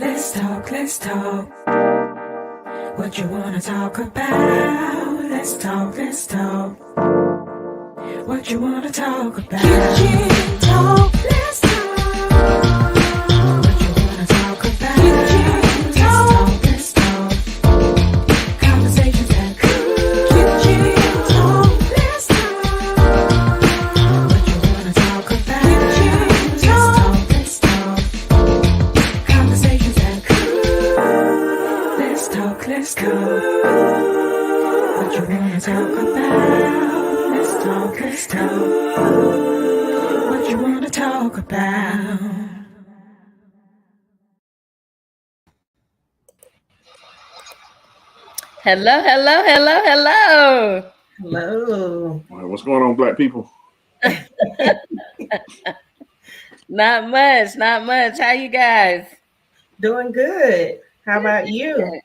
Let's talk, let's talk. What you wanna talk about? Let's talk, let's talk. What you wanna talk about? Kitchen talk, let's talk. What you wanna talk about? Kitchen talk, let's talk. Conversations that cool. Kitchen talk, let's talk. What you wanna talk about? Kitchen talk, let's talk. Conversations that cool. Let's talk, let's talk. What you wanna talk about? Let's talk, let's talk. What you wanna talk about? Hello, hello, hello, hello. Hello. All right, what's going on, black people? Not much, not much. How you guys? Doing good. How about you?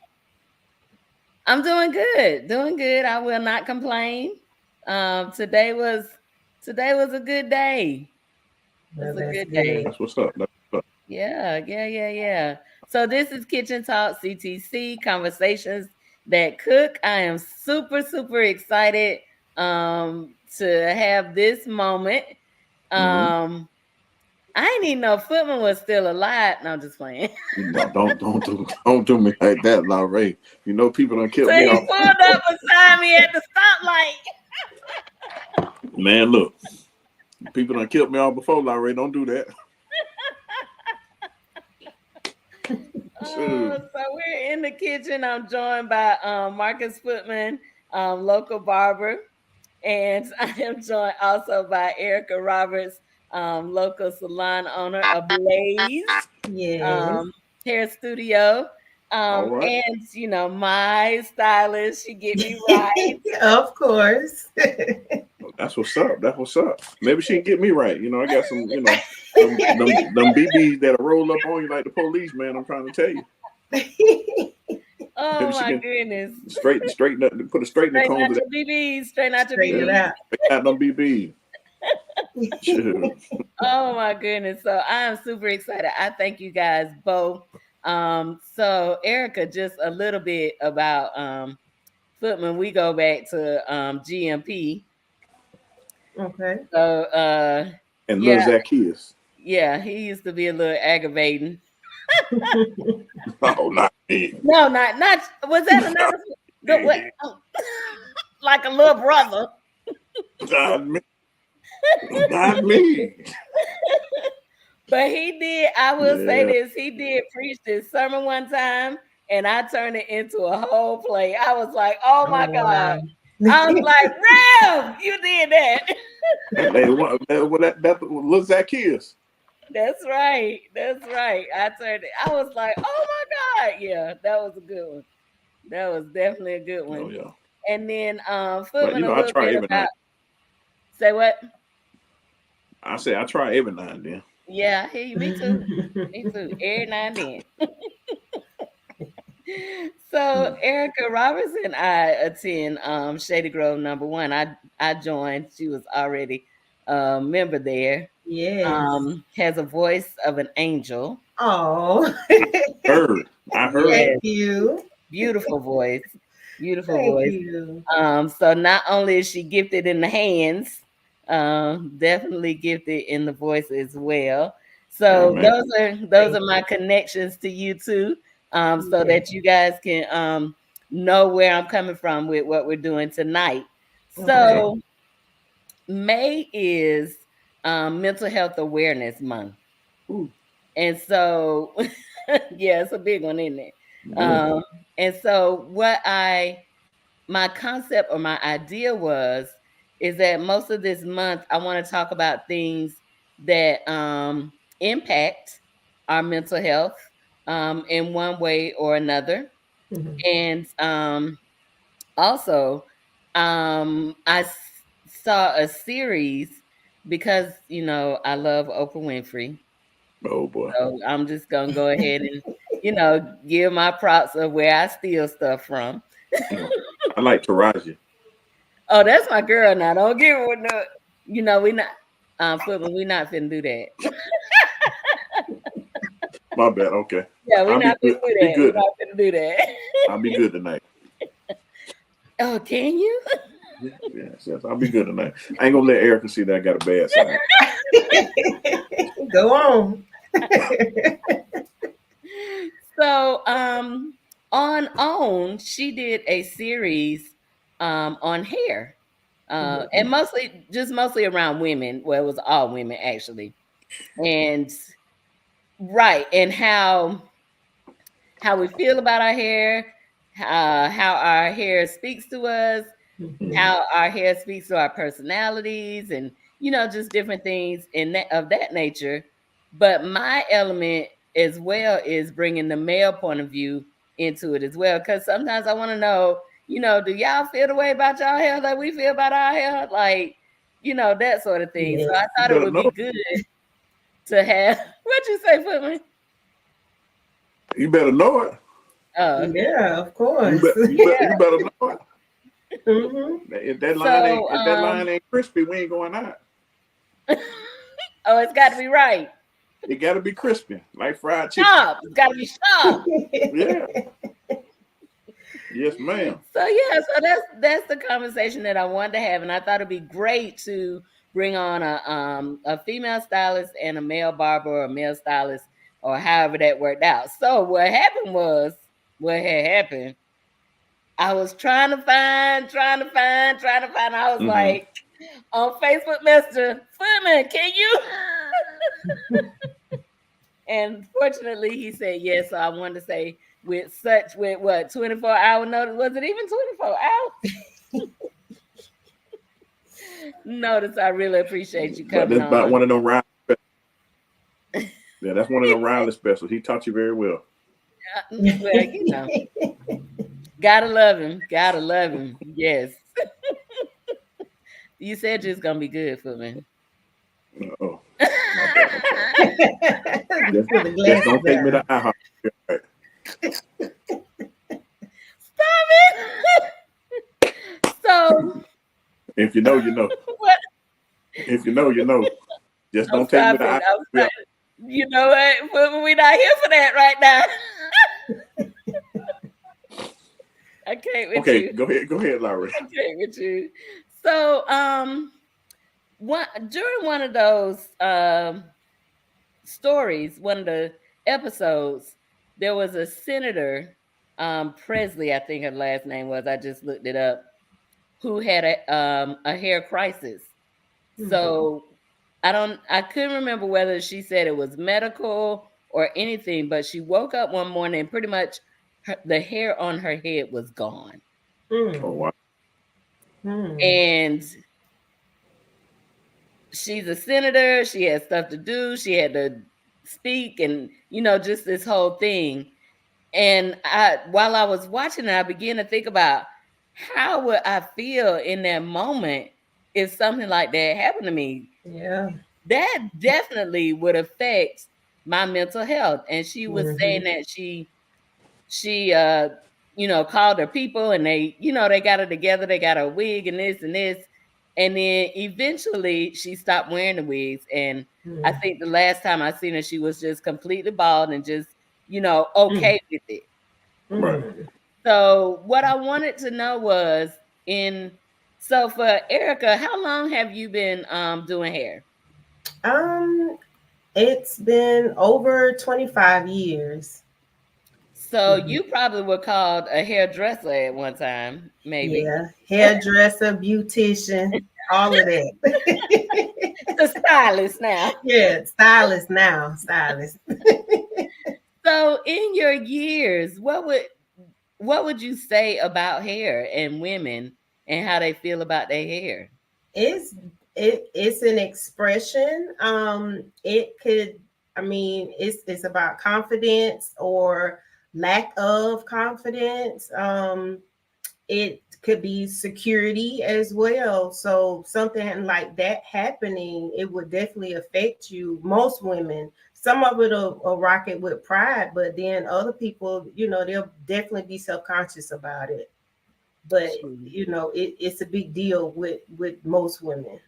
I'm doing good. Doing good. I will not complain. Today was a good day. It was a good day. That's what's up. That's what's up. Yeah. So this is Kitchen Talk CTC Conversations That Cook. I am super, super excited to have this moment. I didn't even know Footman was still alive. No, I'm just playing. Don't do me like that, Larry. You know people done killed So me he off. pulled up beside me at the stoplight. Man, look, people done killed me off before, Larry. Don't do that. So we're in the kitchen. I'm joined by Marcus Footman, local barber, and I am joined also by Erika Roberts, local salon owner of Blaze Yes. Hair Studio. All right. And my stylist, she get me right. Of course. That's what's up. That's what's up. Maybe she can get me right. I got some, them BBs that'll roll up on you like the police, man. I'm trying to tell you. Oh my goodness. Straighten up, put a straightening Straighten comb out to your BBs. Straighten out your Straighten it BBs. out. that. Them BBs. Sure. Oh my goodness. So I am super excited. I thank you guys both. So Erika, just a little bit about Footman. We go back to GMP. Okay. So And yeah, little Zacchaeus. yeah, he used to be a little aggravating. Oh, not me. No, not was that another what like a little brother. Not me. Not me. But he did, I will say this, he did preach this sermon one time, and I turned it into a whole play. I was like, oh my God. I was like, Rev, you did that. That little Zacchaeus. That's right. That's right. I turned it. I was like, oh my God. Yeah, that was a good one. That was definitely a good one. Oh, yeah. And then But, Footman a I little try bit every about night. say what? I say I try every now and then. Yeah, I hear you. Me too. Me too. Every now and then. So Erika Roberts and I attend Shady Grove #1. I joined. She was already a member there. Yes. Has a voice of an angel. Oh. I heard. Thank you. Beautiful voice. Beautiful Thank voice. you. So not only is she gifted in the hands, definitely gifted in the voice as well. So those are my connections to you too. So that you guys can know where I'm coming from with what we're doing tonight. So May is Mental Health Awareness Month. Ooh. And so, yeah, it's a big one, isn't it? And so my concept or my idea is that most of this month, I want to talk about things that impact our mental health in one way or another. And also, I saw a series because, I love Oprah Winfrey. Oh, boy. So I'm just going to go ahead and, give my props of where I steal stuff from. I like Taraji. Oh, that's my girl now. Don't give her no. We not Footman, we not finna do that. My bad. Okay. Yeah, we're I'll be not good. gonna do Be that. We're good. not gonna do that. I'll be good tonight. Oh, can you? Yes. I'll be good tonight. I ain't gonna let Erica see that I got a bad side. Go on. So, on OWN, she did a series on hair, and mostly around women. Well, it was all women actually, and right, and how we feel about our hair, how our hair speaks to us, how our hair speaks to our personalities, and just different things of that nature. But my element as well is bringing the male point of view into it as well, because sometimes I want to know, do y'all feel the way about y'all hair like we feel about our hair, like that sort of thing. So Yes. I You thought it better would know. be good to have. What you say, Footman? You better know it. Oh, okay. Yeah, of You course. bet. You better know it. Hmm. If that line ain't So, crispy, we ain't going out. oh, it's got to be right. It got to be crispy, like fried chicken. Sharp. It's got to be sharp. Yeah. Yes, ma'am. So yeah, so that's the conversation that I wanted to have, and I thought it'd be great to bring on a female stylist and a male barber or a male stylist or however that worked out. So what happened was what had happened. I was trying to find. I was Mm-hmm. like on Facebook Messenger, Footman, can you? And fortunately, he said yes. So I wanted to say with what 24-hour notice? Was it even 24 hours? Notice, I really appreciate you But coming that's about one on. of them Riley. Yeah, that's one of them Riley specials. He taught you very well. Well, gotta love him. Gotta love him. Yes. You said it's gonna be good for me. Oh, my bad. Just put the Just glasses don't take me to down. IHOP. Right. Stop it. So If you know, you know. what? If you know, you know. Just I'm don't take me to stopping. IHOP. You know what? We're not here for that right now. I can't with Okay, you. go ahead, Larry. I can't with you. So, during one of those stories, one of the episodes, there was a senator, Presley, I think her last name was. I just looked it up. Who had a hair crisis. So I couldn't remember whether she said it was medical or anything, but she woke up one morning and pretty much the hair on her head was gone. Oh wow. And she's a senator. She had stuff to do. She had to speak and, just this whole thing. And while I was watching it, I began to think about how would I feel in that moment if something like that happened to me. Yeah. That definitely would affect my mental health. And she was saying Hmm. that she called her people and they got her together, they got her wig and this, and then eventually she stopped wearing the wigs. And I think the last time I seen her, she was just completely bald and just okay with it. Right. So what I wanted to know was so for Erika, how long have you been doing hair? Um, it's been over 25 years. So you probably were called a hairdresser at one time, maybe. Yeah, hairdresser, beautician, all of that. The stylist now. Yeah, stylist now, stylist. So in your years, what would you say about hair and women and how they feel about their hair? It's it's an expression. It could, I mean, it's about confidence or lack of confidence. It could be security as well. So something like that happening, it would definitely affect you. Most women, some of it will rock it with pride, but then other people, they'll definitely be self-conscious about it. But it's a big deal with most women.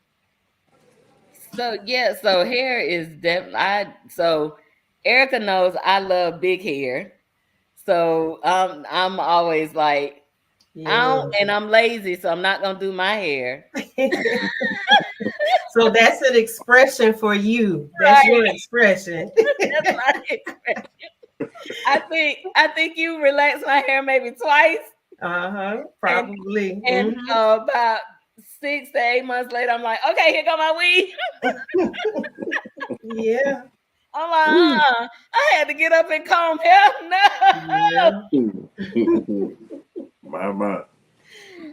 So yeah, so hair is definitely so Erika knows I love big hair. So I'm always like, I Yeah. don't, and I'm lazy, so I'm not gonna do my hair. So that's an expression for you. That's Right. your expression. That's my expression. I think you relax my hair maybe twice, Uh-huh. and Probably. about 6 to 8 months later, I'm like, okay, here go my weave. Yeah. I'm like, I had to get up and comb hair. No. Yeah. My.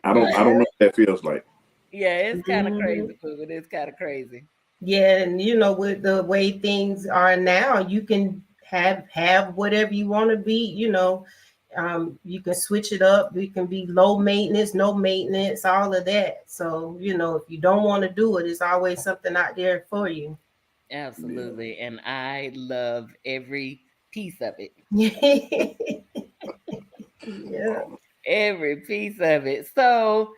I don't know what that feels like. Yeah, it's kind of Mhm. crazy, but it's kind of crazy. Yeah, and with the way things are now, you can have whatever you want to be. You can switch it up. You can be low maintenance, no maintenance, all of that. So if you don't want to do it, it's always something out there for you. Absolutely, and I love every piece of it. Yeah. Every piece of it. So,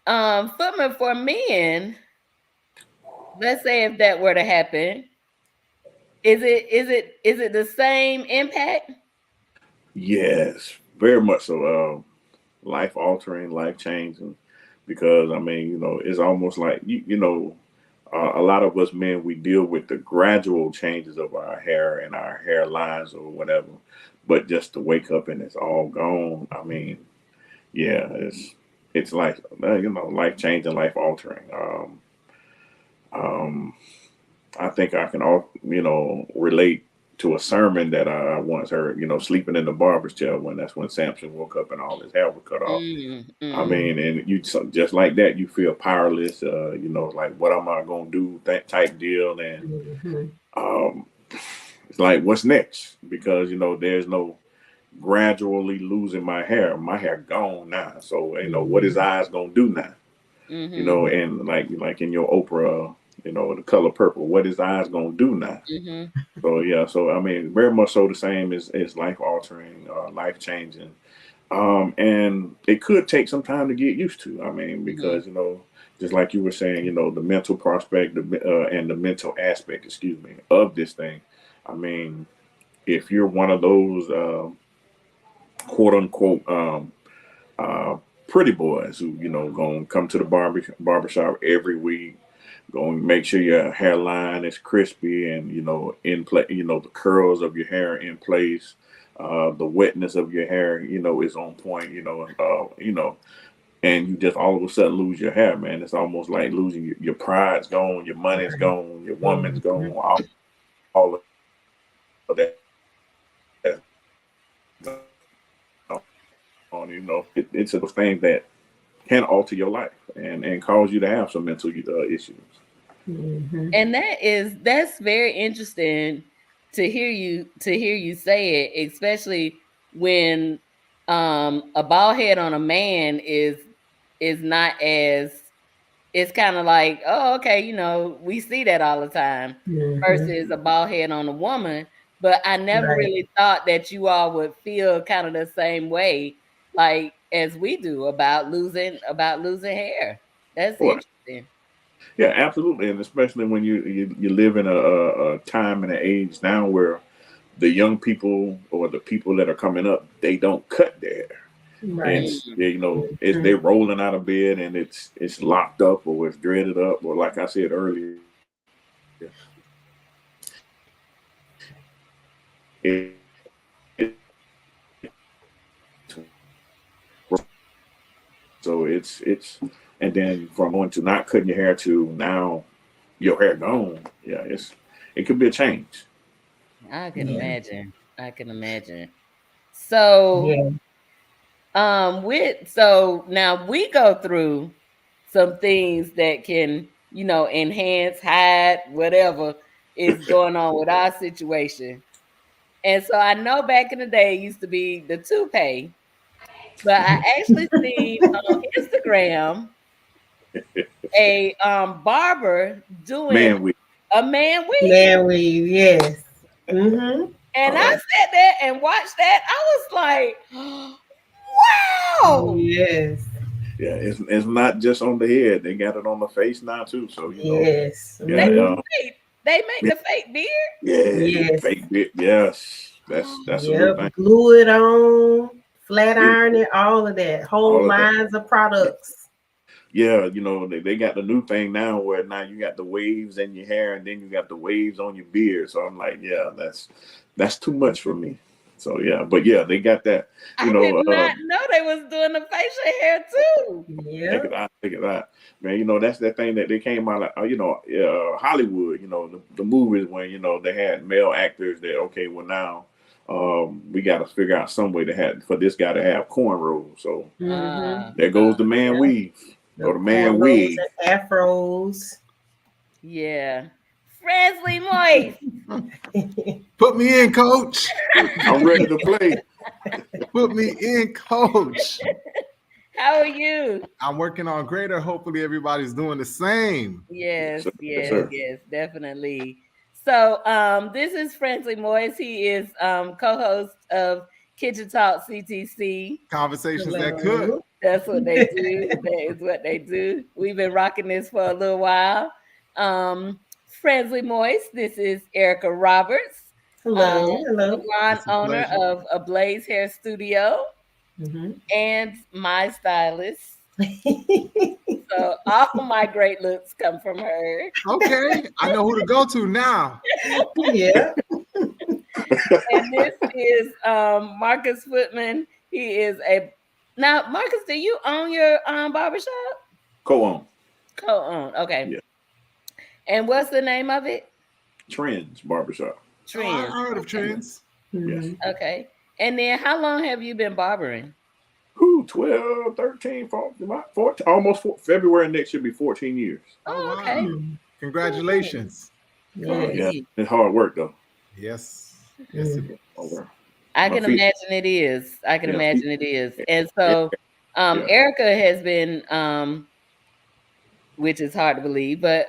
Footman, for men, let's say if that were to happen, is it the same impact? Yes, very much so. Life altering, life changing, because I mean, it's almost like a lot of us men, we deal with the gradual changes of our hair and our hairlines or whatever, but just to wake up and it's all gone. I mean, yeah, it's like life changing, life altering. Um, I think I can all relate to a sermon that I once heard. Sleeping in the barber's chair, that's when Samson woke up and all his hair was cut off. I Mm. mean, and just like that, you feel powerless. Like what am I gonna do? That type deal, and Mhm. um, it's like what's next? Because there's no gradually losing my hair. My hair gone now. So what his Mhm. eyes gonna do now? Mhm. And like in your Oprah, The Color Purple, what his eyes gonna do now? Mhm. So yeah, so I mean, very much so the same is life altering, life changing. And it could take some time to get used to. I mean, Mhm. because just like you were saying, the mental prospect, and the mental aspect, excuse me, of this thing. I mean, if you're one of those quote unquote uh, pretty boys who gonna come to the barbershop every week, going to make sure your hairline is crispy and in place, the curls of your hair in place, the wetness of your hair is on point, and you just all of a sudden lose your hair, man. It's almost like losing your pride's gone, your money's Right. gone, your woman's gone, Mhm. all of that on. It's a thing that can alter your life and cause you to have some mental issues. Mhm. And that's very interesting to hear you say it, especially when a bald head on a man is not as, it's kind of like, oh, okay, we see that all the time Mhm. versus a bald head on a woman. But I never Right. really thought that you all would feel kind of the same way, like as we do about losing hair. That's Well, interesting. yeah, absolutely, and especially when you live in a time and an age now where the young people or the people that are coming up, they don't cut their hair. And Right. Mm. it's Mhm. they're rolling out of bed and it's locked up or it's dreaded up, or like I said earlier, it, so it's and then from going to not cutting your hair to now your hair gone. Yeah, it could be a change. I can Yeah. imagine. I can imagine. So, Yeah. so now we go through some things that can, enhance, hide, whatever is going on with our situation. And so I know back in the day it used to be the toupee, but I actually seen on Instagram a barber doing Man, we a man weave. Man, yes. Mm-hmm. And all I right. sat there and watched that. I was like, wow. Yes. Yeah, it's not just on the head. They got it on the face now too. So Yes. yeah, Mm-hmm. Right. They make the fake beard. Yeah, Yes. fake beard. Yes, that's a new thing. Yep. Glue it on, flat It- iron it, all of that. Whole all of that. lines of products. Yeah, they got the new thing now where now you got the waves in your hair and then you got the waves on your beard. So I'm like, yeah, that's too much for me. So yeah, but yeah, they got that. I did not know they was doing the facial hair too. Check Yeah. it out, check it out, man. That's that thing that they came out like, Hollywood. The movies when they had male actors that well now, we got to figure out some way to have for this guy to have cornrows. So there goes the man weave or the man wig. And afros. Yeah. Fransley Moist. Put me in, coach. I'm ready to play. Put me in, coach. How are you? I'm working on greater. Hopefully everybody's doing the same. Yes, Yes, sir. yes, definitely. So this is Fransley Moist. He is co-host of Kitchen Talk CTC. Conversations that could. That's what they do. That is what they do. We've been rocking this for a little while. Fransley Moist. This is Erika Roberts. Hello. Salon owner of a Blaze Hair Studio and my stylist. So all my great looks come from her. Okay, I know who to go to now. Yeah. And this is Marcus Footman. He is now Marcus, do you own your barbershop? Co-own. Co-own. Okay. Yeah. And what's the name of it? Trends Barbershop. Trends. I heard of Trends. Yes. Okay. And then how long have you been barbering? 12, 13, 14, almost February next year be 14 years. Oh, okay. Congratulations. Yeah, it's hard work though. Yes. Yes, it is. Over. I can imagine it is. I can imagine it is. And so Erika has been which is hard to believe, but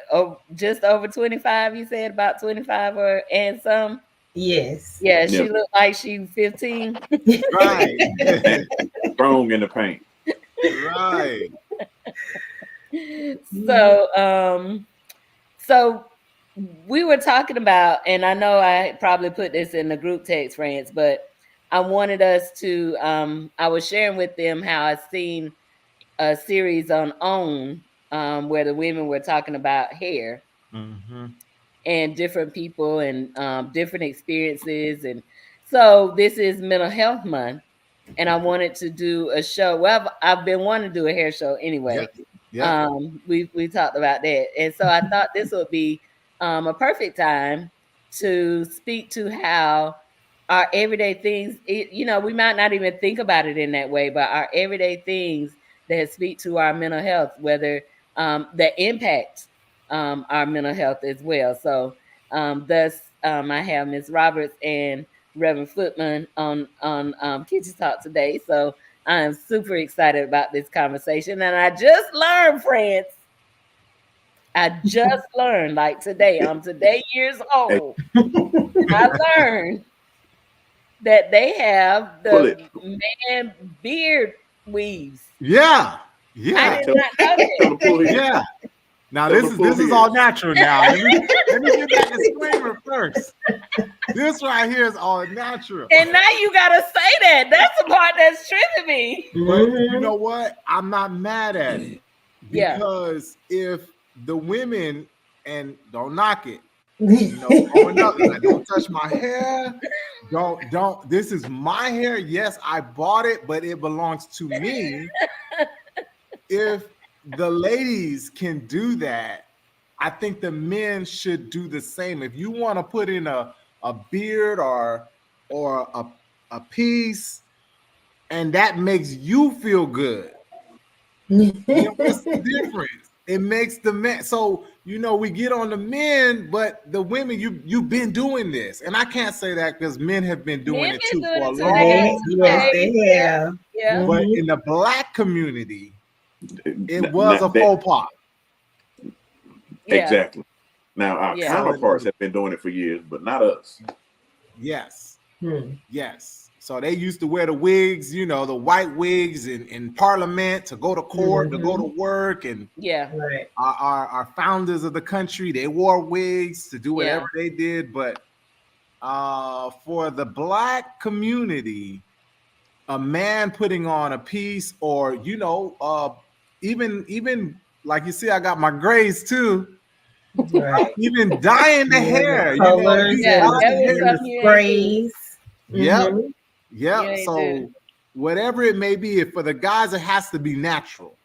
just over 25, you said about 25 and some. Yes. Yeah, she looked like she 15. Right. Strong in the paint. Right. So we were talking about, and I know I probably put this in the group text, friends, but I wanted us to I was sharing with them how I've seen a series on OWN where the women were talking about hair and different people and different experiences. And so this is Mental Health Month, and I wanted to do a show. Well, I've been wanting to do a hair show anyway. Yeah. We talked about that, and so I thought this would be a perfect time to speak to how our everyday things. We might not even think about it in that way, but our everyday things that speak to our mental health, whether that impact our mental health as well. So thus I have Ms. Roberts and Reverend Footman on Kitchen Talk today. So I am super excited about this conversation. And I just learned, friends, like today, I'm today years old. I learned that they have the man beard weaves. Yeah. I did not know that. Yeah. Now this is all natural now. Let me get that disclaimer first. This right here is all natural. And now you gotta say that. That's the part that's tripping me. But you know what? I'm not mad at it. Because if the women, and don't knock it, growing up, like, don't touch my hair. Don't. This is my hair. Yes, I bought it, but it belongs to me. If the ladies can do that, I think the men should do the same. If you want to put in a beard or a piece, and that makes you feel good, what's the difference? It makes the men. So we get on the men, but the women, you've been doing this, and I can't say that because men have been doing it too for a long time. Yes, they have. Yeah. But in the Black community, it was a faux pas. Exactly. Now our counterparts have been doing it for years, but not us. Yes. Yes. So they used to wear the wigs, the white wigs in Parliament to go to court, to go to work, and Right. our founders of the country, they wore wigs to do whatever they did. But for the Black community, a man putting on a piece, or even like you see, I got my grays too. Right. Even dyeing the hair, colors, the sprays. Yep. Yeah, So whatever it may be, if for the guys it has to be natural,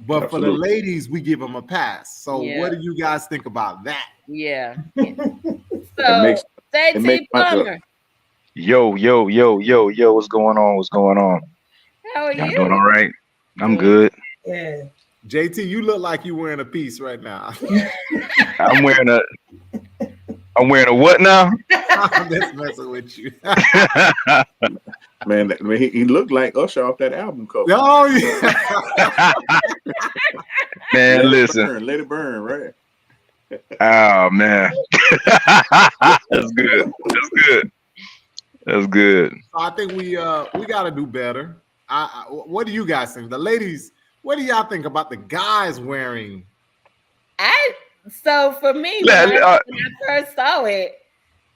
but for the ladies we give them a pass. So what do you guys think about that? Yeah. So JT Plumber. Yo, what's going on? What's going on? How are Y'all you? doing all right? I'm good. Yeah. JT, you look like you're wearing a piece right now. I'm wearing a what now? I'm just messing with you. Man, he looked like Usher off that album cover. Oh yeah. Man, listen. Let it burn, right? Oh man. That's good. That's good. I think we got to do better. What do you guys think? The ladies, what do y'all think about the guys wearing? So for me, when I first saw it,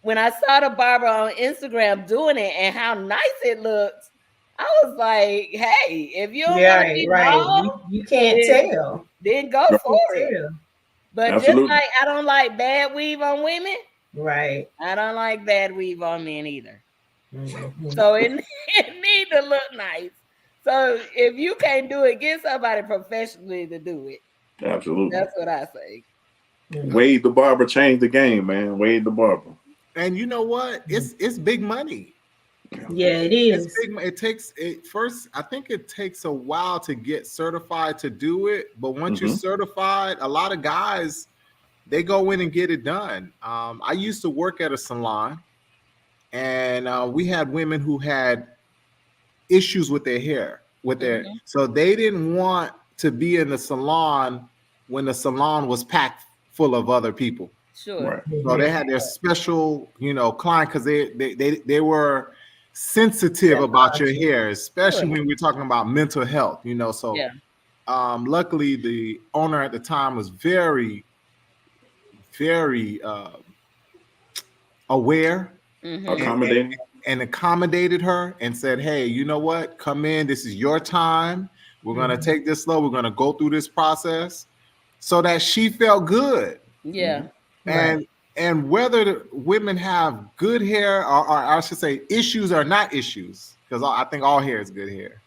when I saw the barber on Instagram doing it and how nice it looked, I was like, hey, if you don't want to be bald, you can't tell. Then go for it. But Absolutely. just like I don't like bad weave on women, right? I don't like bad weave on men either. Mm-hmm. So it need to look nice. So if you can't do it, get somebody professionally to do it. Absolutely. That's what I say. Wade the Barber changed the game, man. Wade the Barber. And you know what? It's big money. Yeah, it is. It's big. It takes first. I think it takes a while to get certified to do it. But once you're certified, a lot of guys they go in and get it done. I used to work at a salon, and we had women who had issues with their hair, so they didn't want to be in the salon when the salon was packed full of other people. Sure. Right. So they had their special, client because they were sensitive about your hair, especially when we're talking about mental health. So luckily the owner at the time was very, very aware, accommodating, and accommodated her and said, hey, you know what? Come in. This is your time. We're going to take this slow. We're going to go through this process so that she felt good. Yeah. And whether the women have good hair or I should say issues or not issues, because I think all hair is good hair.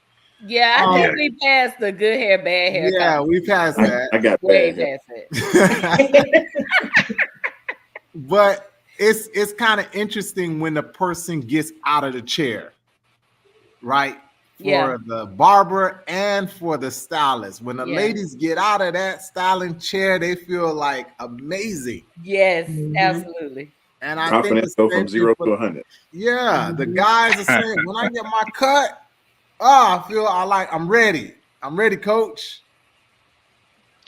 Yeah, I think we passed the good hair, bad hair. Yeah, we passed that. I got way past it. But it's kind of interesting when the person gets out of the chair, right? For the barber and for the stylist. When the ladies get out of that styling chair, they feel like amazing. Yes, absolutely. And I confidence think go from 0 to 100. Yeah, the guys are saying, when I get my cut, I'm ready. I'm ready, coach.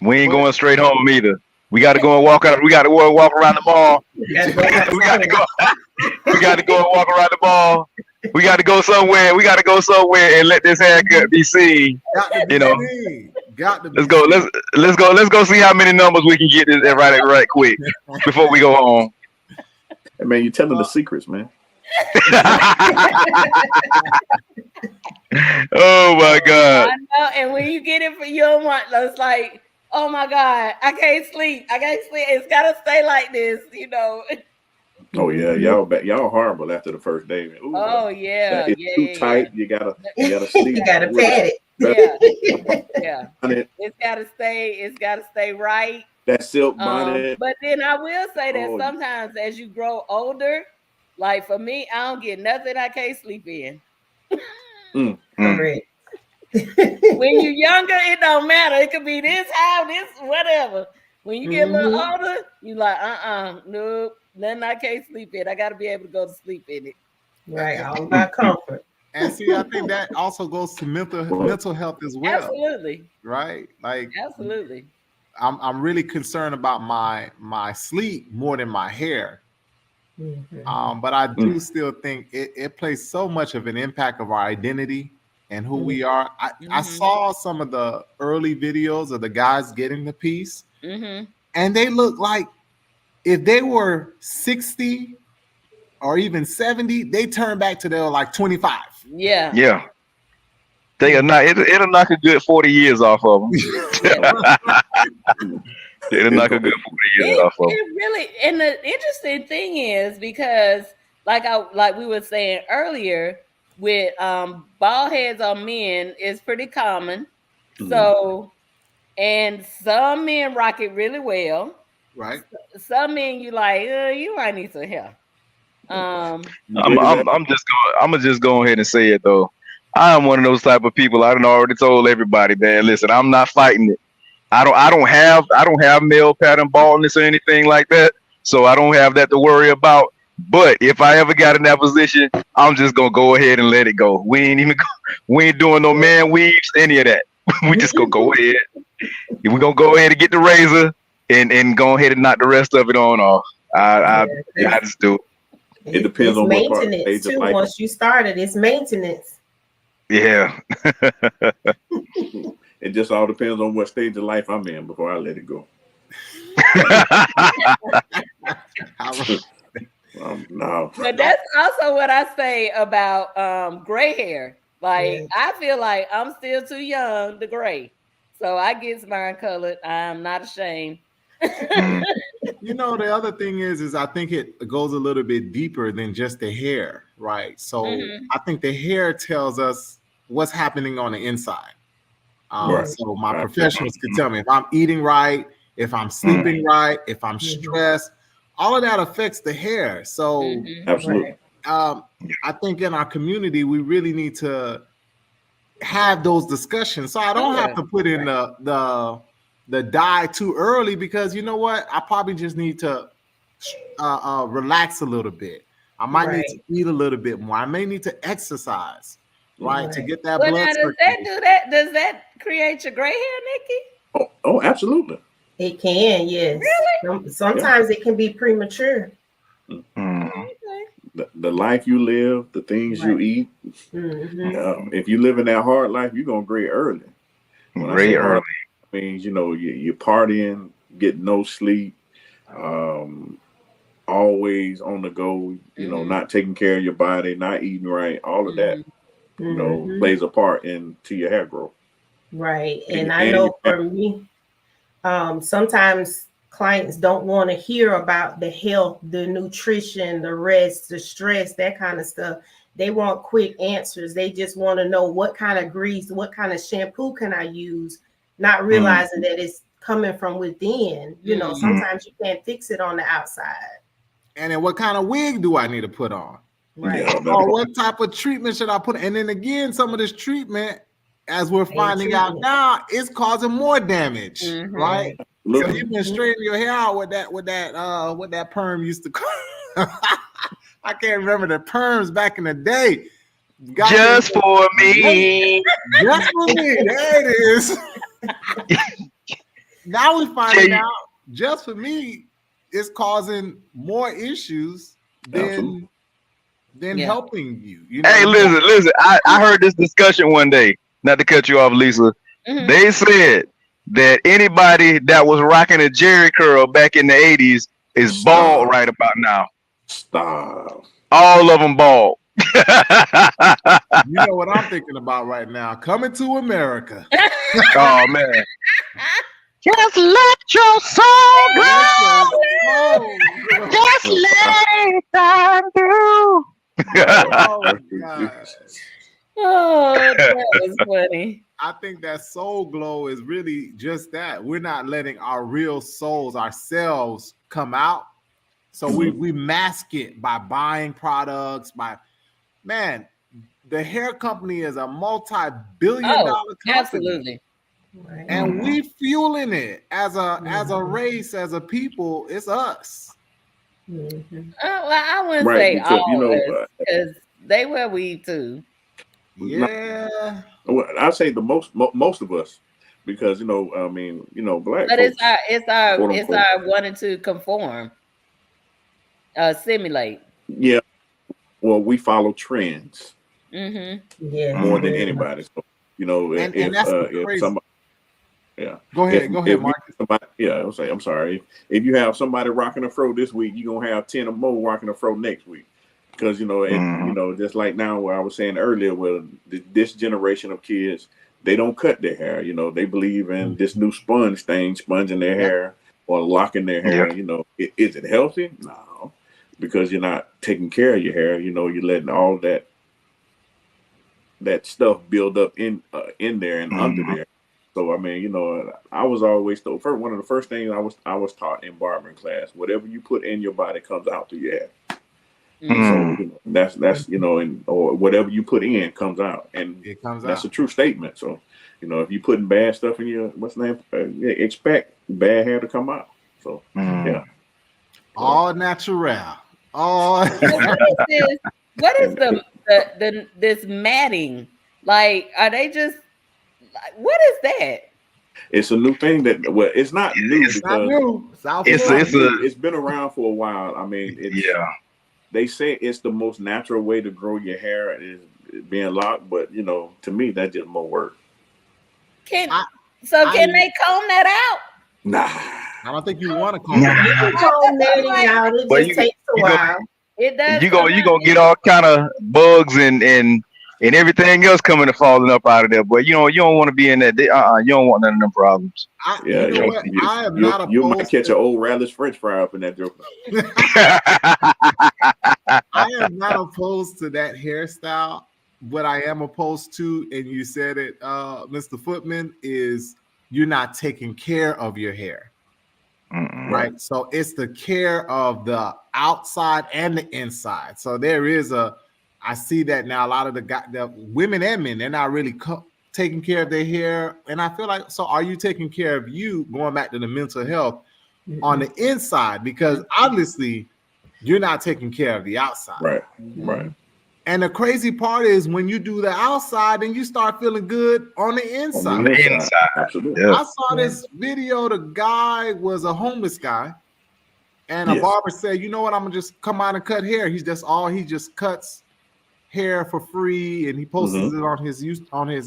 We ain't going straight home either. We got to go and walk out. We got to go and walk around the mall. We got to go and walk around the mall. We got to go somewhere. And let this haircut be seen. Let's go see how many numbers we can get this right quick before we go home. Hey, man, you're telling the secrets, man. Oh my God! I know. And when you get it for your month, it's like, oh my God, I can't sleep. It's gotta stay like this, Oh yeah, y'all horrible after the first day. Ooh, it's too tight. You gotta sleep. You gotta pat it. Yeah. It's gotta stay right. That silk bonnet. But then I will say that sometimes as you grow older, like for me, I don't get nothing I can't sleep in. Correct. When you're younger, it don't matter. It could be this how, this whatever. When you get a little older, you like, nope, nothing I can't sleep in. I got to be able to go to sleep in it. Right, all about comfort. And see, I think that also goes to mental health as well. Absolutely. Right, like absolutely. I'm really concerned about my sleep more than my hair. But I do still think it plays so much of an impact of our identity and who we are. I saw some of the early videos of the guys getting the piece, and they look like if they were 60 or even 70, they turn back to their like 25. Yeah. They are not. It'll knock a good 40 years off of them. It'll knock a good 40 years off of them. It really, and the interesting thing is because, like we were saying earlier, with bald heads on men is pretty common. So, and some men rock it really well. Right. Some men you like, you might need some help. I'm gonna just go ahead and say it though. I am one of those type of people. I done already told everybody, man. Listen, I'm not fighting it. I don't have male pattern baldness or anything like that, so I don't have that to worry about. But if I ever got in that position, I'm just gonna go ahead and let it go. We ain't doing no man weaves, any of that. We just gonna go ahead. We're gonna go ahead and get the razor and go ahead and knock the rest of it on off. I just do it. It depends on what part of maintenance stage too. of life. Once you started, it's maintenance. Yeah. It just all depends on what stage of life I'm in before I let it go. No. But that's also what I say about gray hair. Like I feel like I'm still too young to gray, so I get mine colored. I'm not ashamed. You know, the other thing is I think it goes a little bit deeper than just the hair, right? So I think the hair tells us what's happening on the inside. So my professionals can tell me if I'm eating right, if I'm sleeping right, if I'm stressed, all of that affects the hair. So absolutely. I think in our community, we really need to have those discussions. So I don't have to put in the dye too early, because you know what? I probably just need to relax a little bit. I might need to eat a little bit more. I may need to exercise, right? To get that blood. Now, does that do that? Does that create your gray hair, Nikki? Oh, absolutely. It can, yes. Really? Sometimes it can be premature. The life you live, the things you eat. If you live in that hard life, you're gonna gray early. Gray early means you're partying, getting no sleep, always on the go. You know, not taking care of your body, not eating right. All of that, plays a part into your hair growth. Right, and I know for me, sometimes clients don't want to hear about the health, the nutrition, the rest, the stress, that kind of stuff. They want quick answers. They just want to know what kind of grease, what kind of shampoo can I use, not realizing that it's coming from within. You know, sometimes you can't fix it on the outside. And then what kind of wig do I need to put on? Right. Or what type of treatment should I put? And then again, some of this treatment, as we're finding out now, is causing more damage, right? So you've been straightening your hair out with that perm used to call. I can't remember the perms back in the day. Just for me. Just for me. There it is. Now we find out just for me is causing more issues than helping you. You know? Hey, listen. I heard this discussion one day. Not to cut you off, Lisa. They said that anybody that was rocking a Jerry curl back in the 80s is bald right about now. Stop. All of them bald. You know what I'm thinking about right now? Coming to America. Oh, man. Just let your soul go. Just let it die through. Oh, God. Oh, that was funny. I think that soul glow is really just that. We're not letting our real souls, ourselves, come out. So we mask it by buying products. The hair company is a multi-billion-dollar company. Absolutely. And we fueling it as a race, as a people. It's us. Well, I wouldn't say all because they wear weave too. Yeah. Well, I say the most of us, because black. But folks, it's our wanting to conform. simulate. Yeah. Well, we follow trends Yeah. more than anybody. So, you know, And that's the if crazy. somebody, yeah, Go ahead, if you Mark. somebody, yeah, I'm sorry. If you have somebody rocking a fro this week, you're gonna have 10 or more rocking a fro next week. Because just like now, where I was saying earlier, well, this generation of kids, they don't cut their hair. You know, they believe in this new sponge thing, sponging their hair or locking their hair. Yep. You know, is it healthy? No, because you're not taking care of your hair. You know, you're letting all that stuff build up in there and under there. So I mean, you know, I was always told one of the first things I was taught in barbering class: whatever you put in your body comes out through your hair. So you know, that's and or whatever you put in comes out, and It comes that's out. a true statement. So you know, if you're putting bad stuff in your expect bad hair to come out. So yeah, All natural. All. So what is this? What is and the this matting? Like, are they just like, what is that? it's a new thing it's not new It's Not because new. South it's Florida. it's a it's been around for a while. I mean, yeah. they say it's the most natural way to grow your hair is being locked, but you know, to me, that's just more work. Can I, can I they comb that out? Nah, I don't think you want to comb it Nah. out. You can That's comb what I'm netting like. out. It But just takes a you go while. It does you come go you out. gonna get all kind of bugs and everything else coming and falling up out of there. But you don't want to be in that. You don't want none of them problems. You yeah, know yeah. what? I am not You might opposed catch an to. old Rally's French fry up in that joke. I am not opposed to that hairstyle. What I am opposed to, and you said it, Mr. Footman, is you're not taking care of your hair. Right. Right. So it's the care of the outside and the inside. So there is I see that now. A lot of the women and men, they're not really taking care of their hair. And I feel like, so are you taking care of you, going back to the mental health on the inside? Because obviously you're not taking care of the outside. Right. Right. And the crazy part is when you do the outside, then you start feeling good on the On inside. the The inside. inside. Absolutely. Yeah. I saw this video. The guy was a homeless guy. And a Yes. barber said, you know what, I'm gonna just come out and cut hair. He just cuts hair for free, and he posts it on his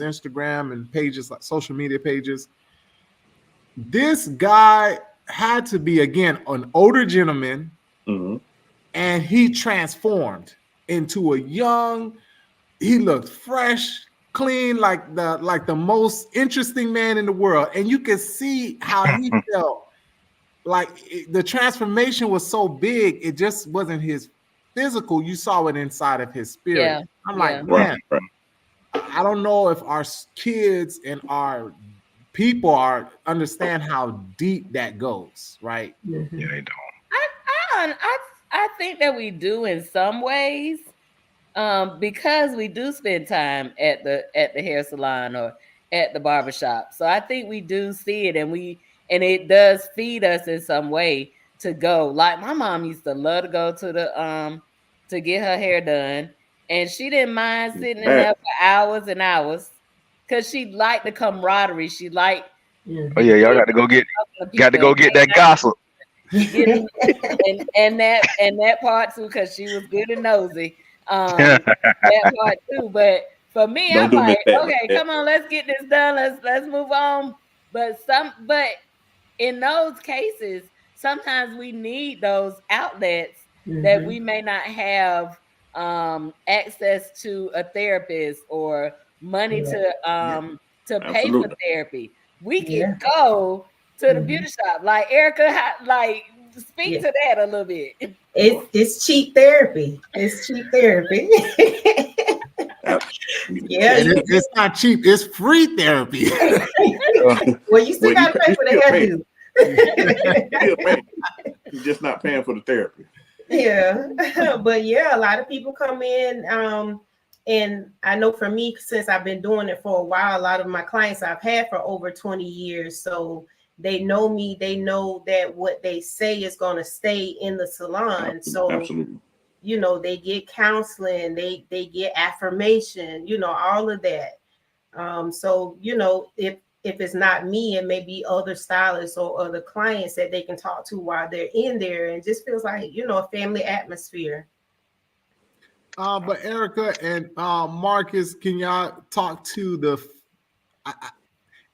Instagram and pages, like social media pages. This guy had to be, again, an older gentleman, and he transformed into a young, he looked fresh, clean, like the most interesting man in the world. And you could see how he felt. Like the transformation was so big, it just wasn't his physical. You saw it inside of his spirit. Yeah. I'm Yeah. like, man, I don't know if our kids and our people understand how deep that goes, right? Yeah, they don't. I think that we do in some ways, because we do spend time at the hair salon or at the barbershop. So I think we do see it, and it does feed us in some way to go. Like my mom used to love to go to the to get her hair done, and she didn't mind sitting in there for hours and hours because she liked the camaraderie. She liked Oh yeah, y'all got to go get that gossip. and that part too, because she was good and nosy. That part too. But for me, Don't I'm do Miss like, Pat like okay, that. come on, let's get this done. Let's move on. But in those cases, sometimes we need those outlets that we may not have access to a therapist or money to pay for Absolutely. therapy. We can go to the beauty shop. Like Erika, like speak to that a little bit. It's cheap therapy. It's cheap therapy. Yeah, And it's not cheap, it's free therapy. well, you still gotta pay for the hairdo. Still paying. You're just not paying for the therapy. Yeah, but yeah, a lot of people come in, and I know for me, since I've been doing it for a while, a lot of my clients I've had for over 20 years, so they know me. They know that what they say is going to stay in the salon. So Absolutely. you know, they get counseling, they get affirmation, you know, all of that. So you know, if if it's not me, it may be other stylists or other clients that they can talk to while they're in there, and just feels like, you know, a family atmosphere. But Erika and Marcus, can y'all talk to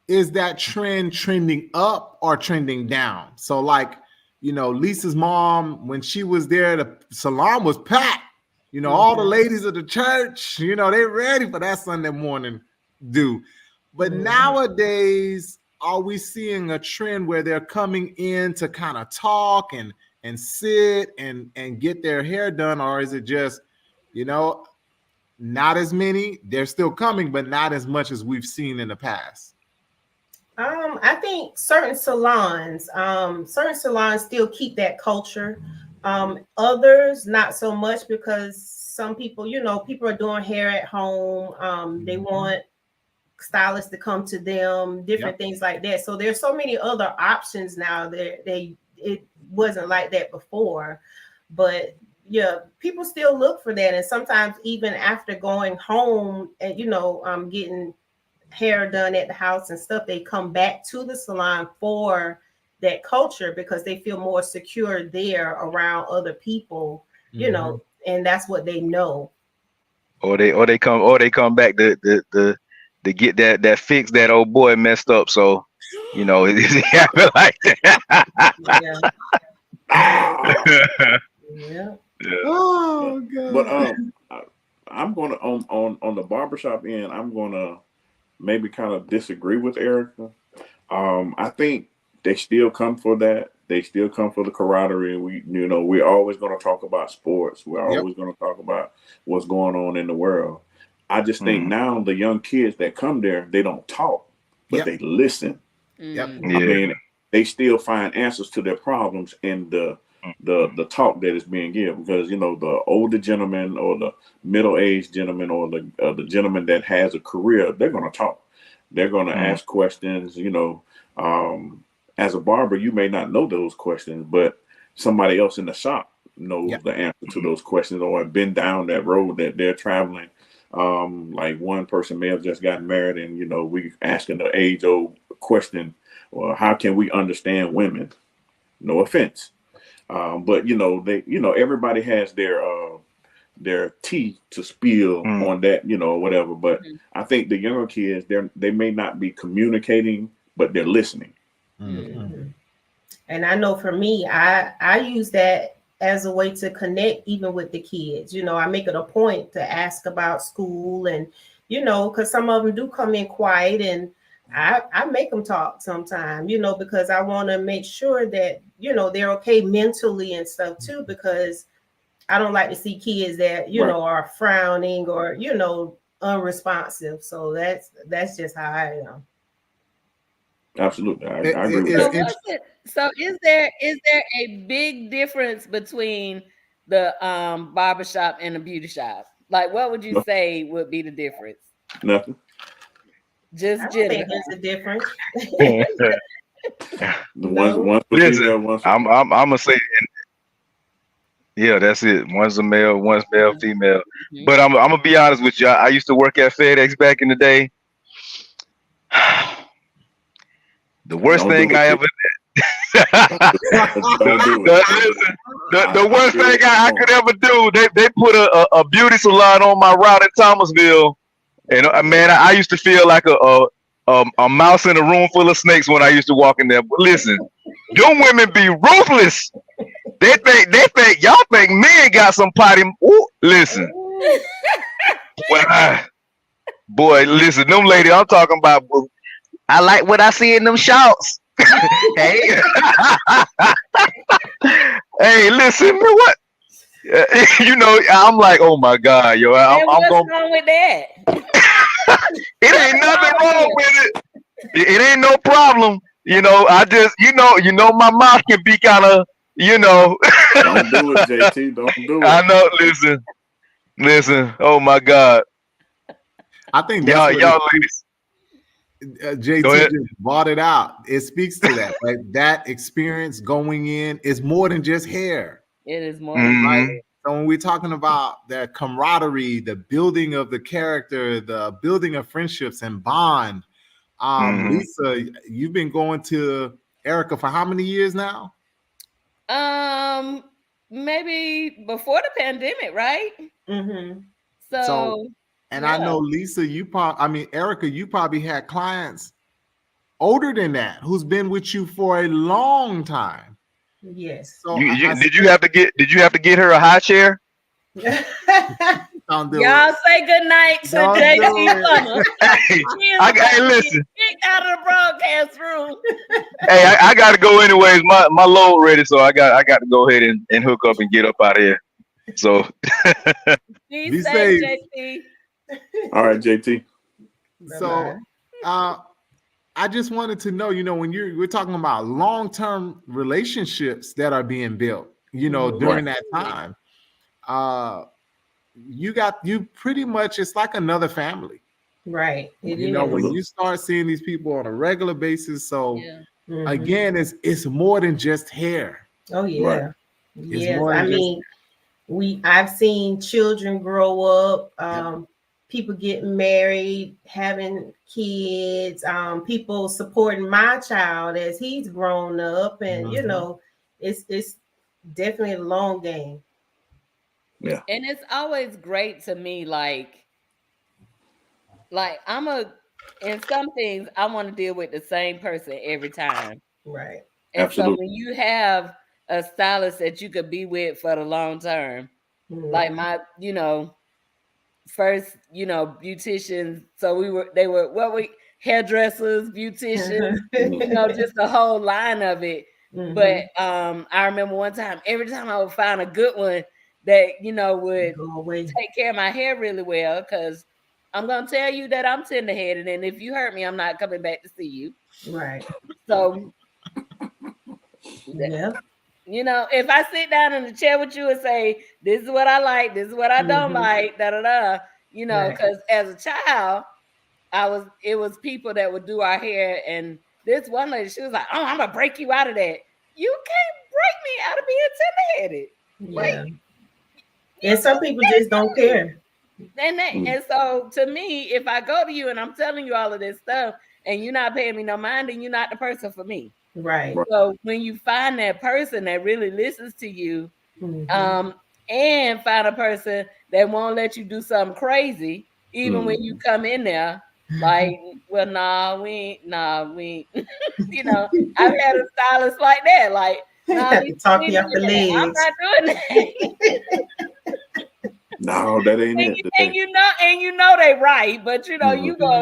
is that trend trending up or trending down? So like, you know, Lisa's mom, when she was there, the salon was packed. You know, all the ladies of the church, you know, they ready for that Sunday morning do. But nowadays, are we seeing a trend where they're coming in to kind of talk and sit and get their hair done? Or is it just, you know, not as many? They're still coming, but not as much as we've seen in the past. I think certain salons still keep that culture. Others not so much, because some people, you know, people are doing hair at home. They want stylists to come to them, different things like that. So there's so many other options now that it wasn't like that before. But yeah, people still look for that. And sometimes even after going home and, you know, getting hair done at the house and stuff, they come back to the salon for that culture because they feel more secure there around other people, you know, and that's what they know. Or they come back to get that fix that old boy messed up. So, you know, it happen like that. Yeah. Oh God. But I'm gonna on the barbershop end, I'm gonna maybe kind of disagree with Erika. I think they still come for that. They still come for the camaraderie. We're always going to talk about sports. We're always going to talk about what's going on in the world. I just think now the young kids that come there, they don't talk, but they listen. I mean, they still find answers to their problems in the talk that is being given, because you know the older gentleman or the middle-aged gentleman or the gentleman that has a career, they're going to talk. They're going to ask questions. You know, as a barber, you may not know those questions, but somebody else in the shop knows the answer to those questions, or have been down that road that they're traveling. Like one person may have just gotten married, and you know, we asking the age-old question, well, how can we understand women? No offense. But you know, everybody has their tea to spill on that, you know, whatever. But I think the younger kids, they may not be communicating, but they're listening. And I know for me, I use that as a way to connect even with the kids. You know, I make it a point to ask about school, and you know, because some of them do come in quiet, and I make them talk sometime, you know, because I want to make sure that, you know, they're okay mentally and stuff too, because I don't like to see kids that, you know, are frowning or, you know, unresponsive. So that's just how I am. Absolutely. I agree with that. So is there a big difference between the barbershop and the beauty shop? Like, what would you say would be the difference? Nothing. Just gender. There's a difference. Listen, I'm gonna say, yeah, that's it. One's a male, one's male, female. But I'm gonna be honest with you. I used to work at FedEx back in the day. The worst thing I ever did. The worst thing I could ever do. They put a beauty salon on my route in Thomasville. And man, I used to feel like a mouse in a room full of snakes when I used to walk in there. But listen, them women be ruthless. They think y'all think men got some potty. Ooh, listen, boy, listen, them lady I'm talking about. I like what I see in them shorts. Hey, hey, listen, what? You know, I'm like, oh my God, yo, I'm what's wrong with that? It ain't nothing wrong with it. It ain't no problem. You know, I just, you know, my mouth can be kind of, you know. Don't do it, JT. Don't do it. I know. Listen. Oh my God. I think y'all ladies. JT just brought it out. It speaks to that. Like that experience going in is more than just hair. It is more, right? So when we're talking about the camaraderie, the building of the character, the building of friendships and bond, Lisa, you've been going to Erika for how many years now? Maybe before the pandemic, right? Mm-hmm. So and I know Lisa, Erika, you probably had clients older than that who's been with you for a long time. Yes. So did you have to get her a high chair? Y'all say good night to JC Plummer. Hey, listen. Kicked out of the broadcast room. Hey, I got to go anyways. My load ready, so I got to go ahead and hook up and get up out of here. So be safe, JT. All right, JT. So I just wanted to know, when we're talking about long-term relationships that are being built, during that time, you pretty much, it's like another family. Right. When you start seeing these people on a regular basis. So again, it's more than just hair. Oh yeah. Right. Yes. I've seen children grow up, people getting married, having kids, people supporting my child as he's grown up, and it's definitely a long game. Yeah. And it's always great to me, like in some things I want to deal with the same person every time. Right. And Absolutely. so when you have a stylist that you could be with for the long term, like my, first, beauticians. So they were hairdressers, beauticians, just the whole line of it. But I remember one time, every time I would find a good one that, would take care of my hair really well, because I'm gonna tell you that I'm tender-headed, and if you hurt me, I'm not coming back to see you. Right. So yeah. If I sit down in the chair with you and say, this is what I like, this is what I don't like, because as a child, it was people that would do our hair, and this one lady, she was like, oh, I'm gonna break you out of that. You can't break me out of being tender-headed. Yeah. And some people just don't care. And so to me, if I go to you and I'm telling you all of this stuff and you're not paying me no mind, then you're not the person for me. Right. So when you find that person that really listens to you, and find a person that won't let you do something crazy, even when you come in there, like, well, we I've had a stylist like that, like, talk you off the legs. I'm not doing that. No, that ain't it. And they right, but you want to go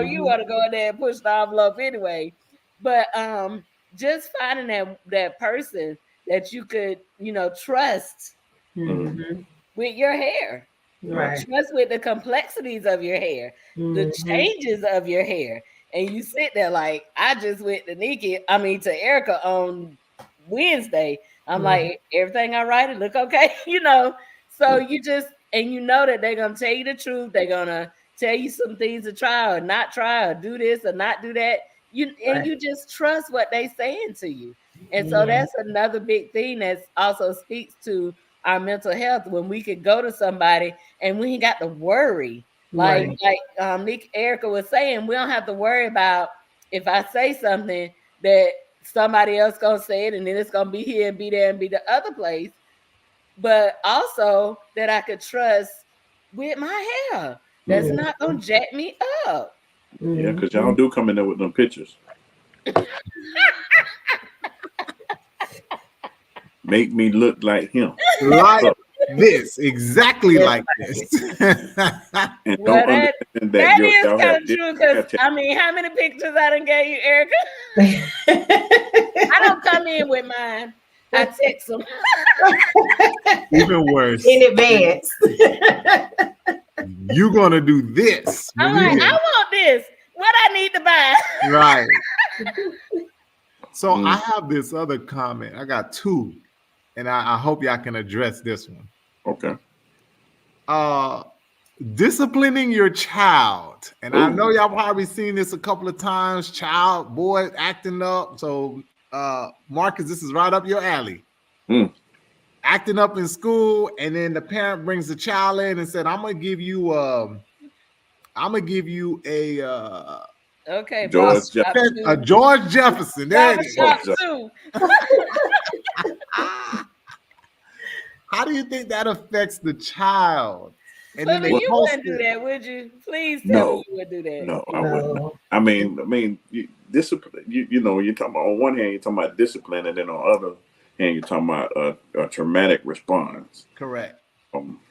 in there and push the envelope anyway. But just finding that person that you could trust with your hair, right? Trust with the complexities of your hair, the changes of your hair, and you sit there like, I just went to Erika on Wednesday. I'm like, everything all right? It look okay, So you just. And that they're going to tell you the truth. They're going to tell you some things to try or not try, or do this or not do that. You just trust what they're saying to you. And so that's another big thing that also speaks to our mental health, when we could go to somebody and we ain't got to worry. Like Erika was saying, we don't have to worry about if I say something that somebody else going to say it, and then it's going to be here and be there and be the other place. But also that I could trust with my hair. That's not gonna jack me up. Yeah, because y'all do come in there with them pictures. Make me look like him. Like this, exactly like this. And well, that is kind of true, because how many pictures I done gave you, Erika? I don't come in with mine. I text them. Even worse. In advance. You're gonna do this. I'm like, I want this. What I need to buy. Right. So I have this other comment. I got two, and I hope y'all can address this one. Okay. Disciplining your child. And I know y'all probably seen this a couple of times. Child, boy acting up. So Marcus, this is right up your alley. Acting up in school, and then the parent brings the child in and said, I'm gonna give you a Okay, George barbershop too. George Jefferson. There it is. Barbershop too. How do you think that affects the child? And then they Footman, you post wouldn't do it. that, would you? Please tell me No, you would do that. no, I wouldn't. No. I mean, discipline. You know, you're talking about on one hand, you're talking about discipline, and then on the other hand, you're talking about a traumatic response. Correct.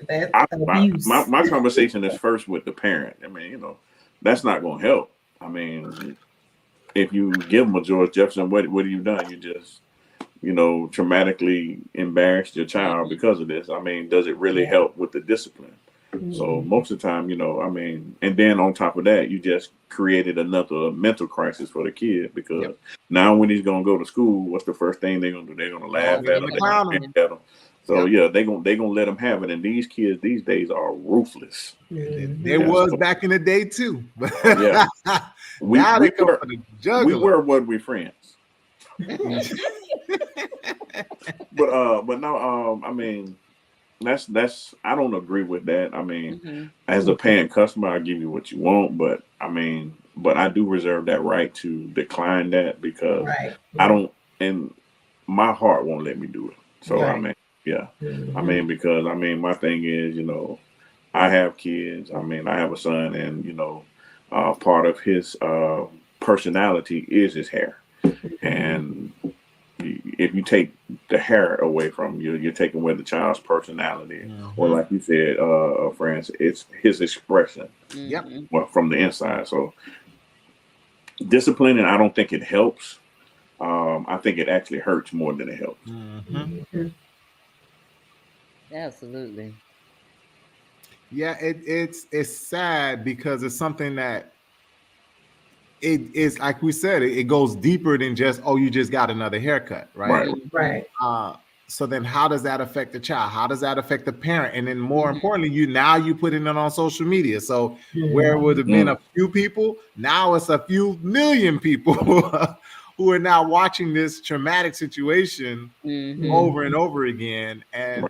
That's My abuse. conversation is first with the parent. I mean, you know, that's not going to help. I mean, if you give them a George Jefferson, what have you done? You just, you know, traumatically embarrassed your child because of this. I mean, does it really help with the discipline? So most of the time, you know, I mean, and then on top of that, you just created another mental crisis for the kid because now when he's gonna go to school, what's the first thing they're gonna do? They're gonna laugh at him, they're gonna pick at him. So yeah, they're gonna let them have it. And these kids these days are ruthless. There was back in the day too. Yeah, we were what we friends. But no, I mean. That's I don't agree with that. I mean, as a paying customer, I give you what you want, but I do reserve that right to decline that because I don't, and my heart won't let me do it. So I mean, I mean because my thing is, you know, I have kids. I mean, I have a son, and you know, part of his personality is his hair, and if you take the hair away from you, you're taking away the child's personality, or like you said, France, it's his expression from the inside. So disciplining, I don't think it helps. I think it actually hurts more than it helps. Absolutely. Yeah, it's sad because it's something that it is, like we said, it goes deeper than just, oh, you just got another haircut, right? Right. So then how does that affect the child? How does that affect the parent? And then more importantly, you putting it on social media. So where it would have been a few people, now it's a few million people who are now watching this traumatic situation over and over again. And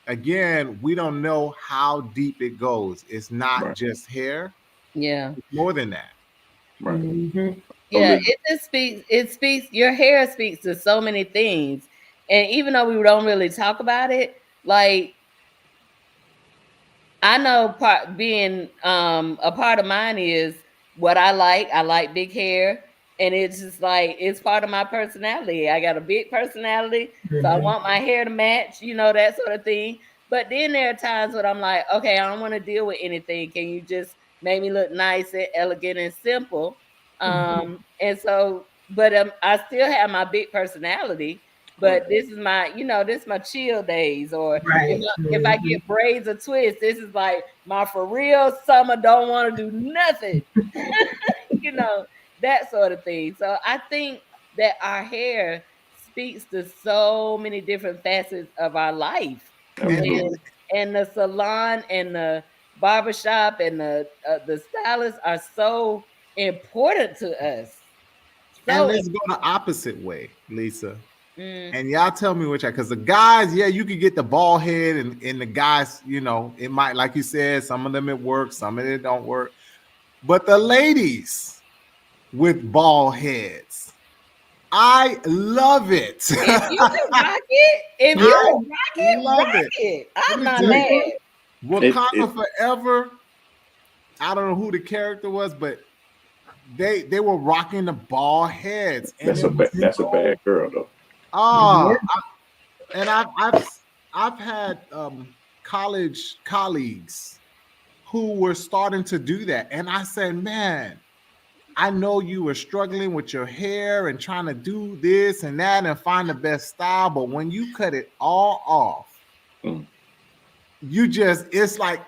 again, we don't know how deep it goes. It's not just hair. Yeah. It's more than that. Right. Yeah, it speaks, your hair speaks to so many things. And even though we don't really talk about it, like I know being a part of mine is what I like. I like big hair. And it's just like it's part of my personality. I got a big personality. So I want my hair to match, you know, that sort of thing. But then there are times when I'm like, okay, I don't want to deal with anything. Can you just make me look nice and elegant and simple? And so, but I still have my big personality. But this is my, you know, this is my chill days. Or if I get braids or twists, this is like my for real summer. Don't want to do nothing, you know, that sort of thing. So I think that our hair speaks to so many different facets of our life, and the salon and the barbershop and the stylists are so important to us. And let's go the opposite way, Lisa. And y'all tell me which, because the guys, you could get the bald head, and the guys, you know, it might, like you said, some of them it works, some of it don't work. But the ladies with bald heads, I love it. If you can rock it, rock it. I'm not mad. Wakanda Forever. I don't know who the character was, but they were rocking the bald heads. That's a bad girl though. And I've had college colleagues who were starting to do that, and I said, man, I know you were struggling with your hair and trying to do this and that and find the best style, but when you cut it all off, it's like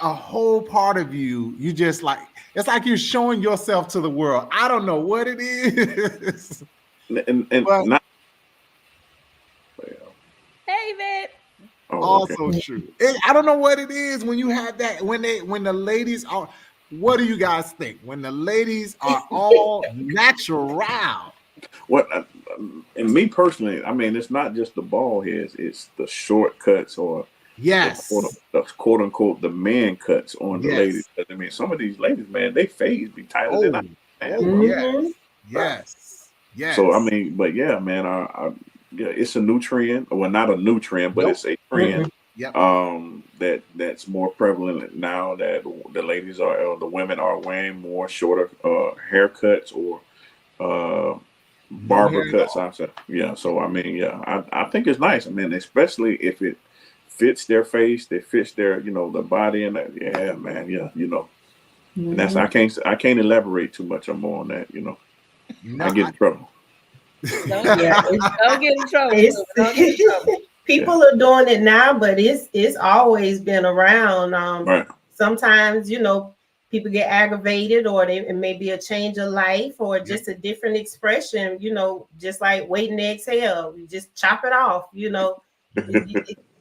a whole part of you. You just like, it's like you're showing yourself to the world. I don't know what it is. Hey, babe. Also true. I don't know what it is when you have that, when the ladies are, what do you guys think? When the ladies are all natural. And me personally, I mean, it's not just the bald heads, it's the shortcuts or the quote unquote the man cuts on the ladies. I mean, some of these ladies, man, they fades be tighter than I. Oh yes. So I mean, but yeah, man, yeah, it's a new trend. Well, not a new trend, but it's a trend. Yep. That's more prevalent now that the ladies the women are wearing more shorter haircuts or barber cuts. I said, yeah. So I mean, yeah, I think it's nice. I mean, especially if it fits their face, it fits their the body and that. Yeah, man, yeah, And that's I can't elaborate too much more on that. I get in trouble. Don't get in trouble. Don't get in trouble. People are doing it now, but it's always been around. Right. Sometimes people get aggravated, or it may be a change of life, or just a different expression. Just like waiting to exhale, you just chop it off. You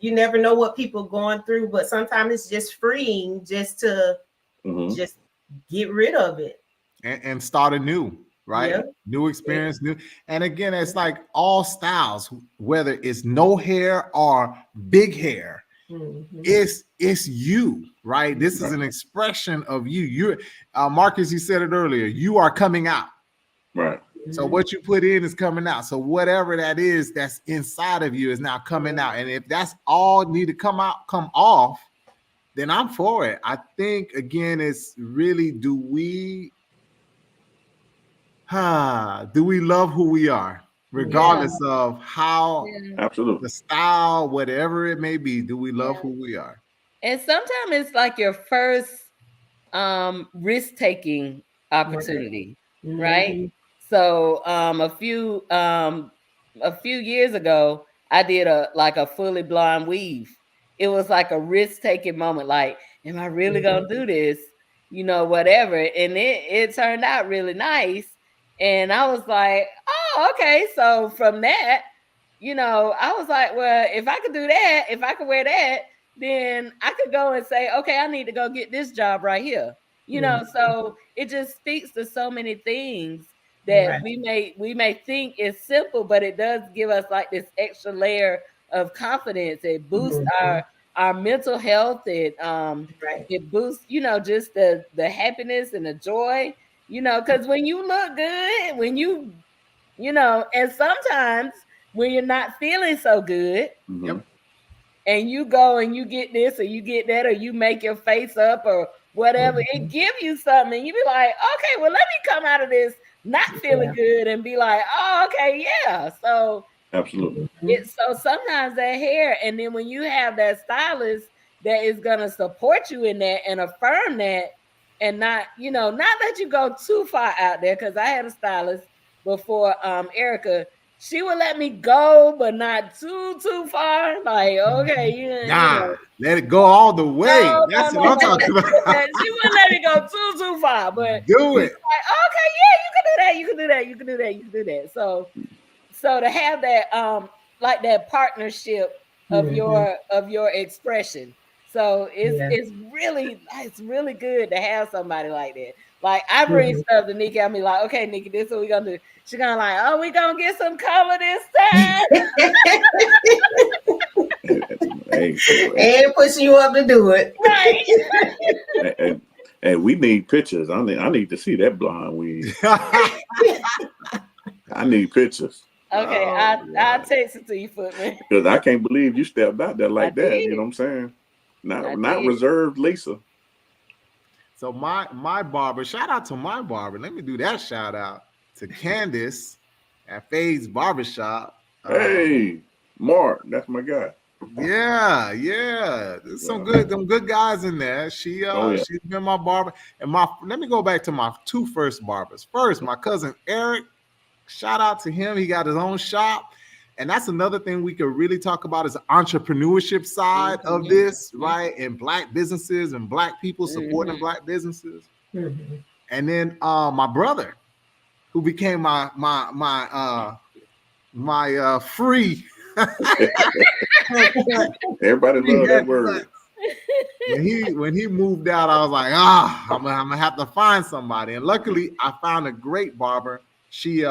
never know what people are going through, but sometimes it's just freeing, just to just get rid of it and start anew. Right? Yep. New experience, new. And again, it's like all styles, whether it's no hair or big hair, it's you, right? This is an expression of you. You're Marcus, you said it earlier, you are coming out. Right. So what you put in is coming out. So whatever that is that's inside of you is now coming out. And if that's all need to come off, then I'm for it. I think again, it's really do we love who we are, regardless of how absolutely the style, whatever it may be? Do we love who we are? And sometimes it's like your first risk-taking opportunity, right? So a few years ago, I did a fully blonde weave. It was like a risk-taking moment. Like, am I really gonna do this? Whatever. And it turned out really nice. And I was like, oh, okay. So from that, I was like, well, if I could do that, if I could wear that, then I could go and say, okay, I need to go get this job right here. So it just speaks to so many things that we may think is simple, but it does give us like this extra layer of confidence. It boosts our mental health. It boosts, just the happiness and the joy. Because when you look good, when and sometimes when you're not feeling so good, and you go and you get this or you get that, or you make your face up or whatever, it give you something. And you be like, okay, well, let me come out of this not feeling good and be like, oh, okay, yeah. So absolutely. So sometimes that hair, and then when you have that stylist that is gonna support you in that and affirm that, and not let you go too far out there. Because I had a stylist before, Erika. She would let me go, but not too far. Like, okay, let it go all the way. That's what I'm talking about. She wouldn't let me go too far, but do it. Like, okay, yeah, you can do that. You can do that. You can do that. You can do that. So to have that, like that partnership of your expression. So it's really good to have somebody like that. Like I bring stuff to Nikki, I be like, okay, Nikki, this is what we gonna do. She gonna like, oh, we gonna get some color this time. And pushing you up to do it. Right. And we need pictures. I need to see that blonde weave. I need pictures. Okay, I'll text it to you, Footman. Because I can't believe you stepped out there like that. You know what I'm saying? Not reserved Lisa. So my barber, shout out to my barber. Let me do that shout out to Candace at Faye's Barbershop. Hey, Mark, that's my guy. Yeah. There's some good guys in there. She's been my barber. And let me go back to my two first barbers. First, my cousin Eric. Shout out to him. He got his own shop. And that's another thing we could really talk about is the entrepreneurship side of this, right? And Black businesses and Black people supporting Black businesses. And then my brother, who became my free. Everybody love that word. When he moved out, I was like, I'm gonna have to find somebody. And luckily, I found a great barber. She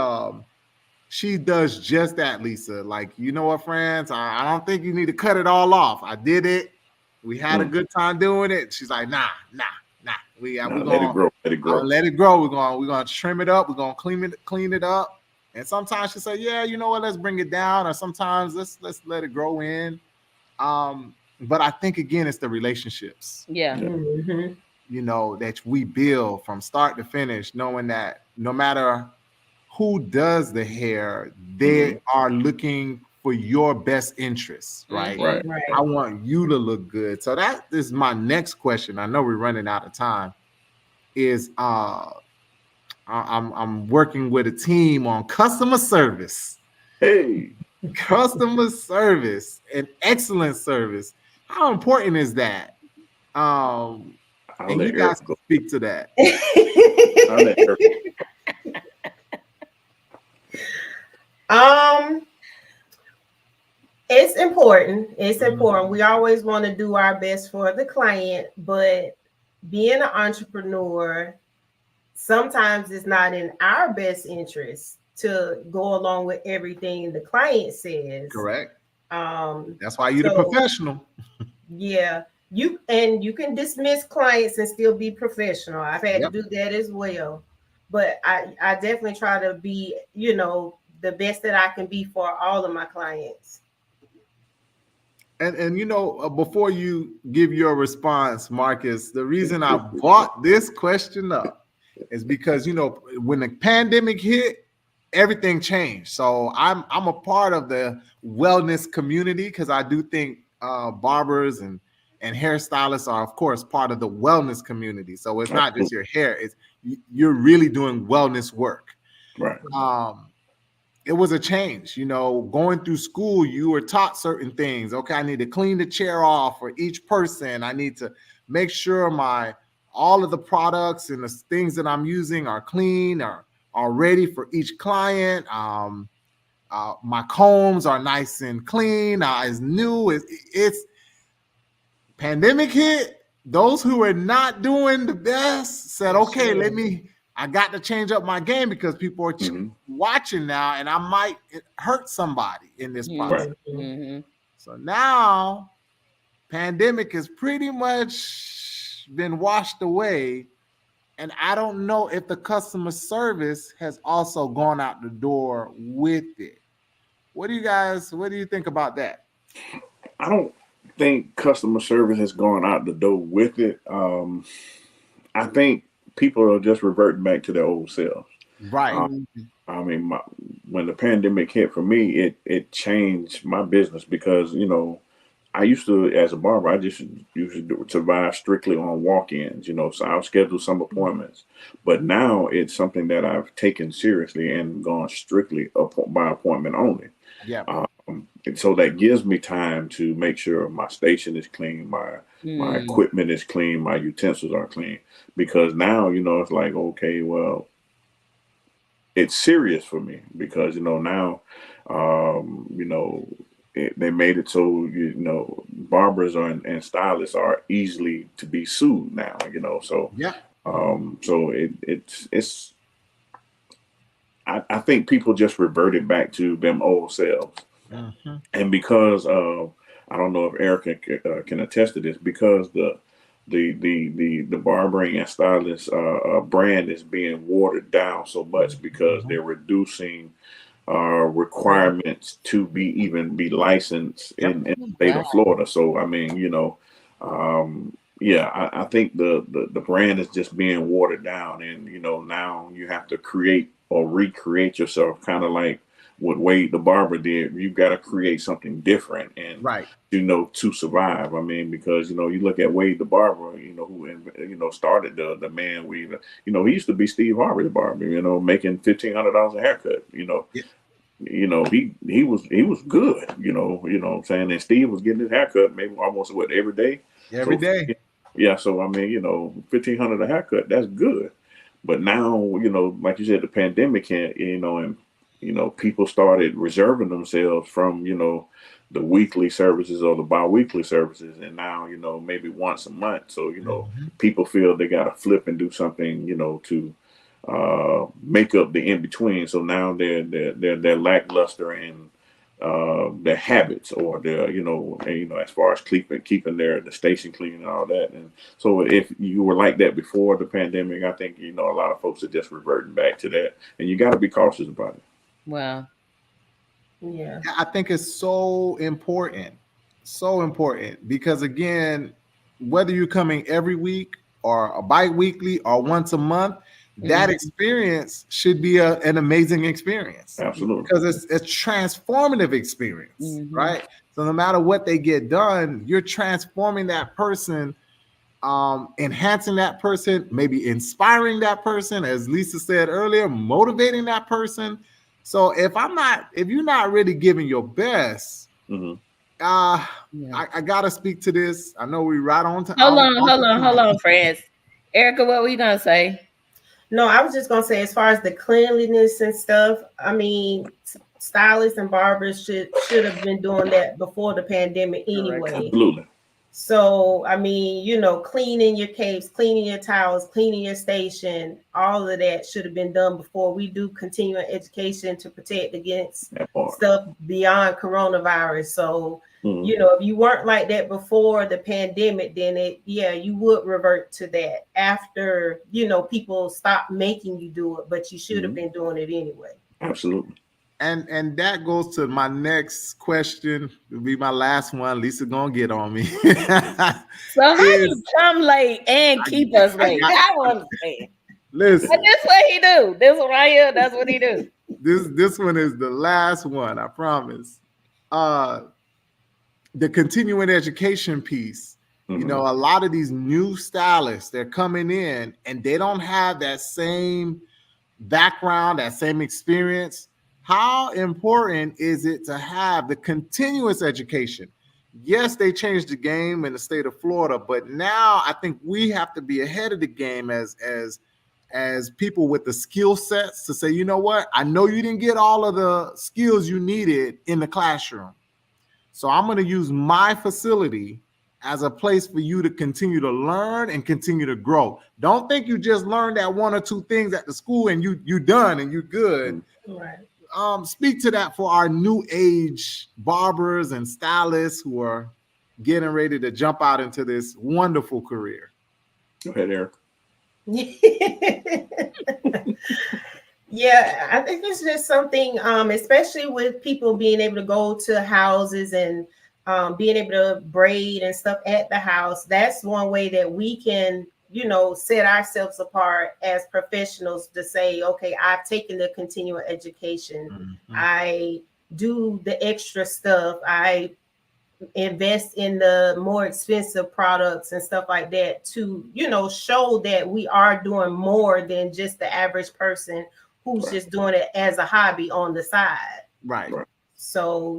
does just that, Lisa. Like, you know what, friends? I don't think you need to cut it all off. I did it. We had a good time doing it. She's like, nah. Nah, we're let gonna it grow. Let it grow. let it grow. We're gonna trim it up. We're gonna clean it up. And sometimes she say, yeah, you know what, let's bring it down. Or sometimes let's let it grow in. But I think again, it's the relationships. Yeah. Mm-hmm. You know, that we build from start to finish, knowing that no matter who does the hair, they are looking for your best interests, right? Right. Right. I want you to look good. So that is my next question. I know we're running out of time. Is I'm working with a team on customer service. Hey, Customer service and excellent service. How important is that? I'll And you let guys Eric can go. speak to that. I'll let Eric It's important. It's important. We always want to do our best for the client, but being an entrepreneur, sometimes it's not in our best interest to go along with everything the client says. Correct. Um, That's why you're the professional. Yeah, you can dismiss clients and still be professional. I've had to do that as well, but I definitely try to be, the best that I can be for all of my clients. And before you give your response, Marcus, the reason I brought this question up is because when the pandemic hit, everything changed. So I'm a part of the wellness community because I do think barbers and hairstylists are, of course, part of the wellness community. So it's not just your hair; it's you're really doing wellness work. Right. It was a change, going through school, you were taught certain things. Okay, I need to clean the chair off for each person. I need to make sure all of the products and the things that I'm using are clean, are ready for each client. My combs are nice and clean, as new. It's pandemic hit. Those who are not doing the best said, okay, I got to change up my game because people are watching now, and I might hurt somebody in this process. Mm-hmm. So now, pandemic has pretty much been washed away, and I don't know if the customer service has also gone out the door with it. What do you think about that? I don't think customer service has gone out the door with it. I think people are just reverting back to their old selves. Right. I mean, when the pandemic hit for me, it changed my business because I used to, as a barber, I just used to survive strictly on walk-ins. So I'll schedule some appointments, but now it's something that I've taken seriously and gone strictly by appointment only. Yeah. And so that gives me time to make sure my station is clean, my equipment is clean, my utensils are clean. Because now, it's like, okay, well, it's serious for me because, now, they made it so, barbers and stylists are easily to be sued now, so, yeah. So it's, I think people just reverted back to them old selves. Mm-hmm. And because I don't know if Erika can attest to this, because the barbering and stylist brand is being watered down so much because they're reducing requirements to be licensed in the state of Florida. So I mean, I think the brand is just being watered down, and now you have to create or recreate yourself, kind of like what Wade the barber did. You've got to create something different, and to survive. I mean, because you look at Wade the barber, who started the man weave. He used to be Steve Harvey's barber, making $1,500 a haircut. He was good. What I'm saying, and Steve was getting his haircut maybe almost every day. Every day. Yeah, so I mean, $1,500 a haircut, that's good. But now, like you said, the pandemic hit, and people started reserving themselves from, the weekly services or the bi-weekly services, and now, maybe once a month. So, people feel they got to flip and do something, to make up the in between. So now they're lackluster in their habits or their, as far as keeping the station clean and all that. And so if you were like that before the pandemic, I think, a lot of folks are just reverting back to that, and you got to be cautious about it. Wow. Yeah. I think it's so important because again, whether you're coming every week or a bi-weekly or once a month, that experience should be an amazing experience. Absolutely. Because it's a transformative experience, right? So no matter what they get done, you're transforming that person, enhancing that person, maybe inspiring that person, as Lisa said earlier, motivating that person. So if you're not really giving your best, I gotta speak to this. I know we right on time. Hold on, friends. Erika, what were you gonna say? No, I was just gonna say, as far as the cleanliness and stuff, I mean, stylists and barbers should have been doing that before the pandemic anyway. Absolutely. So, I mean, cleaning your capes, cleaning your towels, cleaning your station, all of that should have been done before we do continuing education to protect against stuff beyond coronavirus. So, if you weren't like that before the pandemic, then you would revert to that after, people stopped making you do it, but you should have been doing it anyway. Absolutely. And that goes to my next question. It'll be my last one. Lisa gonna get on me. So how you come late and keep us late? I want to say. Listen, but this what he do. This one right here. That's what he do. This one is the last one. I promise. The continuing education piece. A lot of these new stylists, they're coming in and they don't have that same background, that same experience. How important is it to have the continuous education? Yes, they changed the game in the state of Florida, but now I think we have to be ahead of the game as people with the skill sets to say, you know what? I know you didn't get all of the skills you needed in the classroom. So I'm going to use my facility as a place for you to continue to learn and continue to grow. Don't think you just learned that one or two things at the school and you done and you're good. Right. Speak to that for our new age barbers and stylists who are getting ready to jump out into this wonderful career. Go ahead, Eric. Yeah, I think it's just something, especially with people being able to go to houses and being able to braid and stuff at the house. That's one way that we can, set ourselves apart as professionals to say, okay, I've taken the continuing education. I do the extra stuff. I invest in the more expensive products and stuff like that to, show that we are doing more than just the average person who's just doing it as a hobby on the side. Right. So,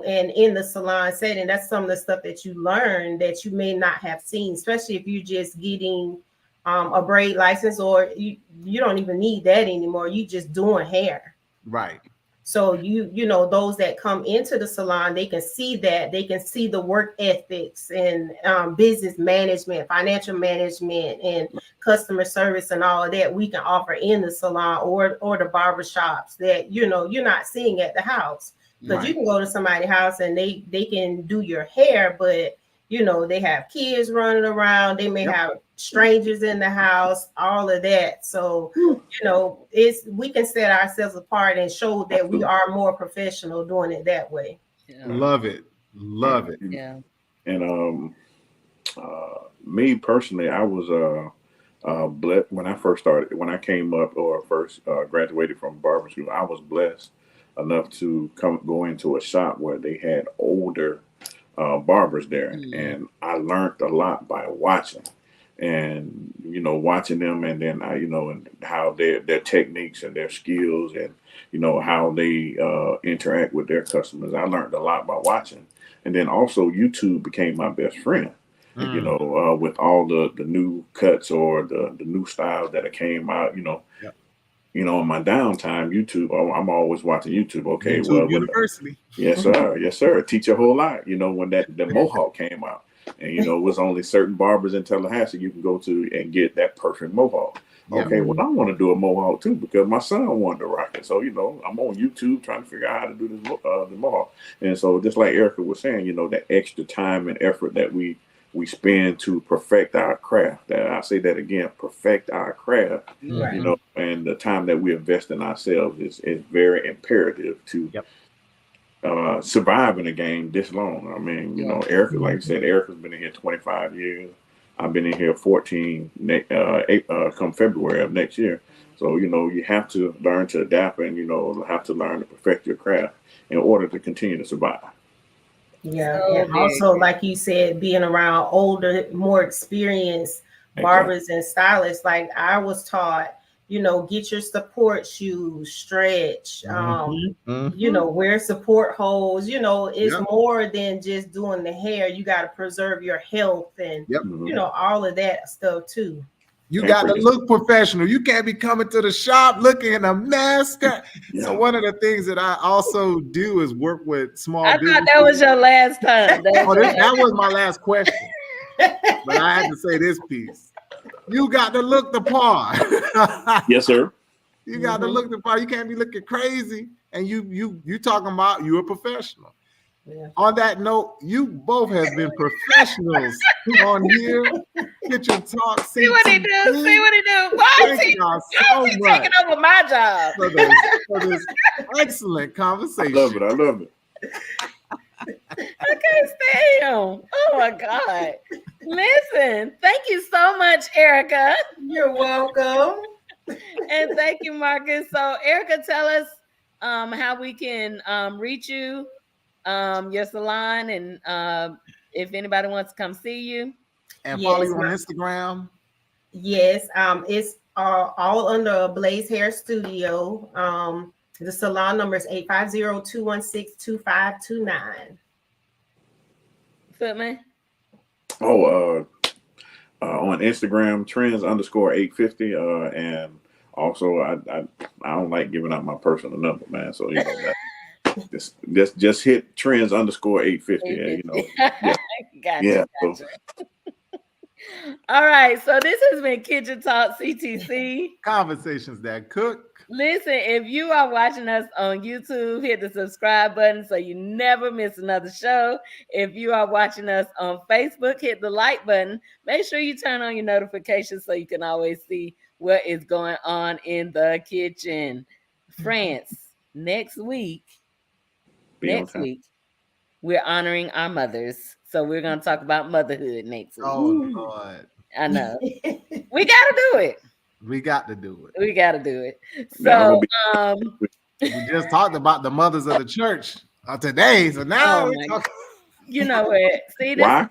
and in the salon setting, that's some of the stuff that you learn that you may not have seen, especially if you're just getting a braid license, or you don't even need that anymore. You just doing hair. Right. So those that come into the salon, they can see that. They can see the work ethics and business management, financial management, and customer service and all of that we can offer in the salon or the barber shops that, you're not seeing at the house. Because you can go to somebody's house and they can do your hair, but they have kids running around. They may have strangers in the house, all of that. So, we can set ourselves apart and show that we are more professional doing it that way. Yeah. Love it. Yeah. And me personally, I was blessed when I came up or first graduated from barber school. I was blessed enough to go into a shop where they had older barbers there, and I learned a lot by watching them, and then and how their techniques and their skills, and how they interact with their customers. I learned a lot by watching, and then also YouTube became my best friend. With all the new cuts or the new styles that came out, in my downtime, YouTube, I'm always watching YouTube. Okay, YouTube University. Yes, sir. Yes, sir. Teach a whole lot. When the Mohawk came out, And you know, it was only certain barbers in Tallahassee you can go to and get that perfect mohawk. Yeah. Okay, well, I want to do a mohawk too because my son wanted to rock it. So, you know, I'm on YouTube trying to figure out how to do this the mohawk. And so, just like Erika was saying, you know, that extra time and effort that we spend to perfect our craft. That I say that again, perfect our craft. Right. You know, and the time that we invest in ourselves is very imperative to survive in a game this long. I mean, you know, Erika, like I said, Erika's been in here 25 years. I've been in here 14 come February of next year. So, you know, you have to learn to adapt and, you know, have to learn to perfect your craft in order to continue to survive. Yeah. And also, like you said, being around older, more experienced barbers and stylists, like I was taught, you know, get your support shoes, stretch, you know, wear support holes. You know, it's more than just doing the hair. You got to preserve your health and, you know, all of that stuff too. You got to look professional. You can't be coming to the shop looking in a mess. So one of the things that I also do is work with small businesses. I thought that was your last time. That was my last question. But I had to say this piece. You got to look the part. Yes, sir. You got to look the part. You can't be looking crazy. And you talking about you're a professional. Yeah. On that note, you both have been professionals on here. Kitchen Talk. See what he do. See what he do. Why is he taking over my job? For this excellent conversation. I love it. I can't stand him. Oh my God. Listen, thank you so much, Erika. You're welcome. And thank you, Marcus. So, Erika, tell us how we can reach you, your salon, and if anybody wants to come see you. And follow you on Instagram. Yes, it's all under Blaze Hair Studio. The salon number is 850-216-2529. Footman? On Instagram, trends_850. And also, I don't like giving out my personal number, man. So, you know, just hit trends_850. You know, Gotcha. So. All right. So this has been Kitchen Talk CTC. Conversations that cook. Listen, if you are watching us on YouTube, hit the subscribe button so you never miss another show. If you are watching us on Facebook, hit the like button. Make sure you turn on your notifications so you can always see what is going on in the kitchen. France, next week, we're honoring our mothers. So we're going to talk about motherhood next week. Oh, Lord. I know. We got to do it. We got to do it. We got to do it. So, we just talked about the mothers of the church today. So now you know what? See this? Why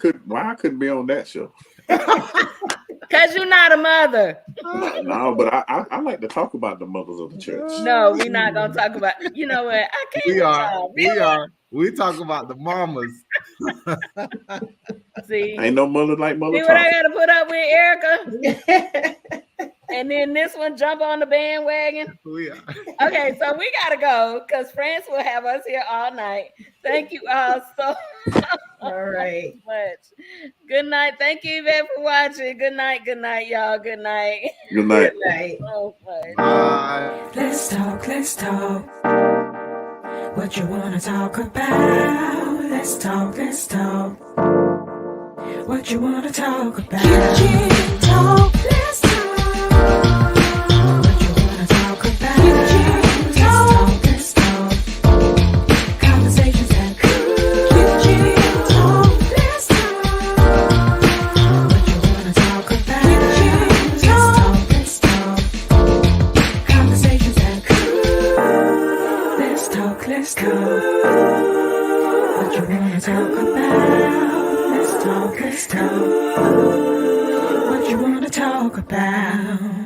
I couldn't be on that show? Because you're not a mother. No, but I like to talk about the mothers of the church. No, we're not gonna talk about. You know what? I can't. We are. We talk about the mamas. See, ain't no mother like mother. See what I gotta put up with, Erika? And then this one jump on the bandwagon. We are. Okay, so we gotta go because France will have us here all night. Thank you all so much. Good night. Thank you, Yvette, for watching. Good night, y'all. Good night. Good night. Good night. Oh, let's talk. What you wanna talk about? Let's talk. What you wanna talk about? Kitchen Talk. Let's talk. What you wanna talk about? Let's talk. Conversations that cool. Kitchen Talk. Let's talk. What you wanna talk about? Let's talk. Conversations that cool. Let's talk. What you wanna talk about? Let's talk. What you wanna talk about?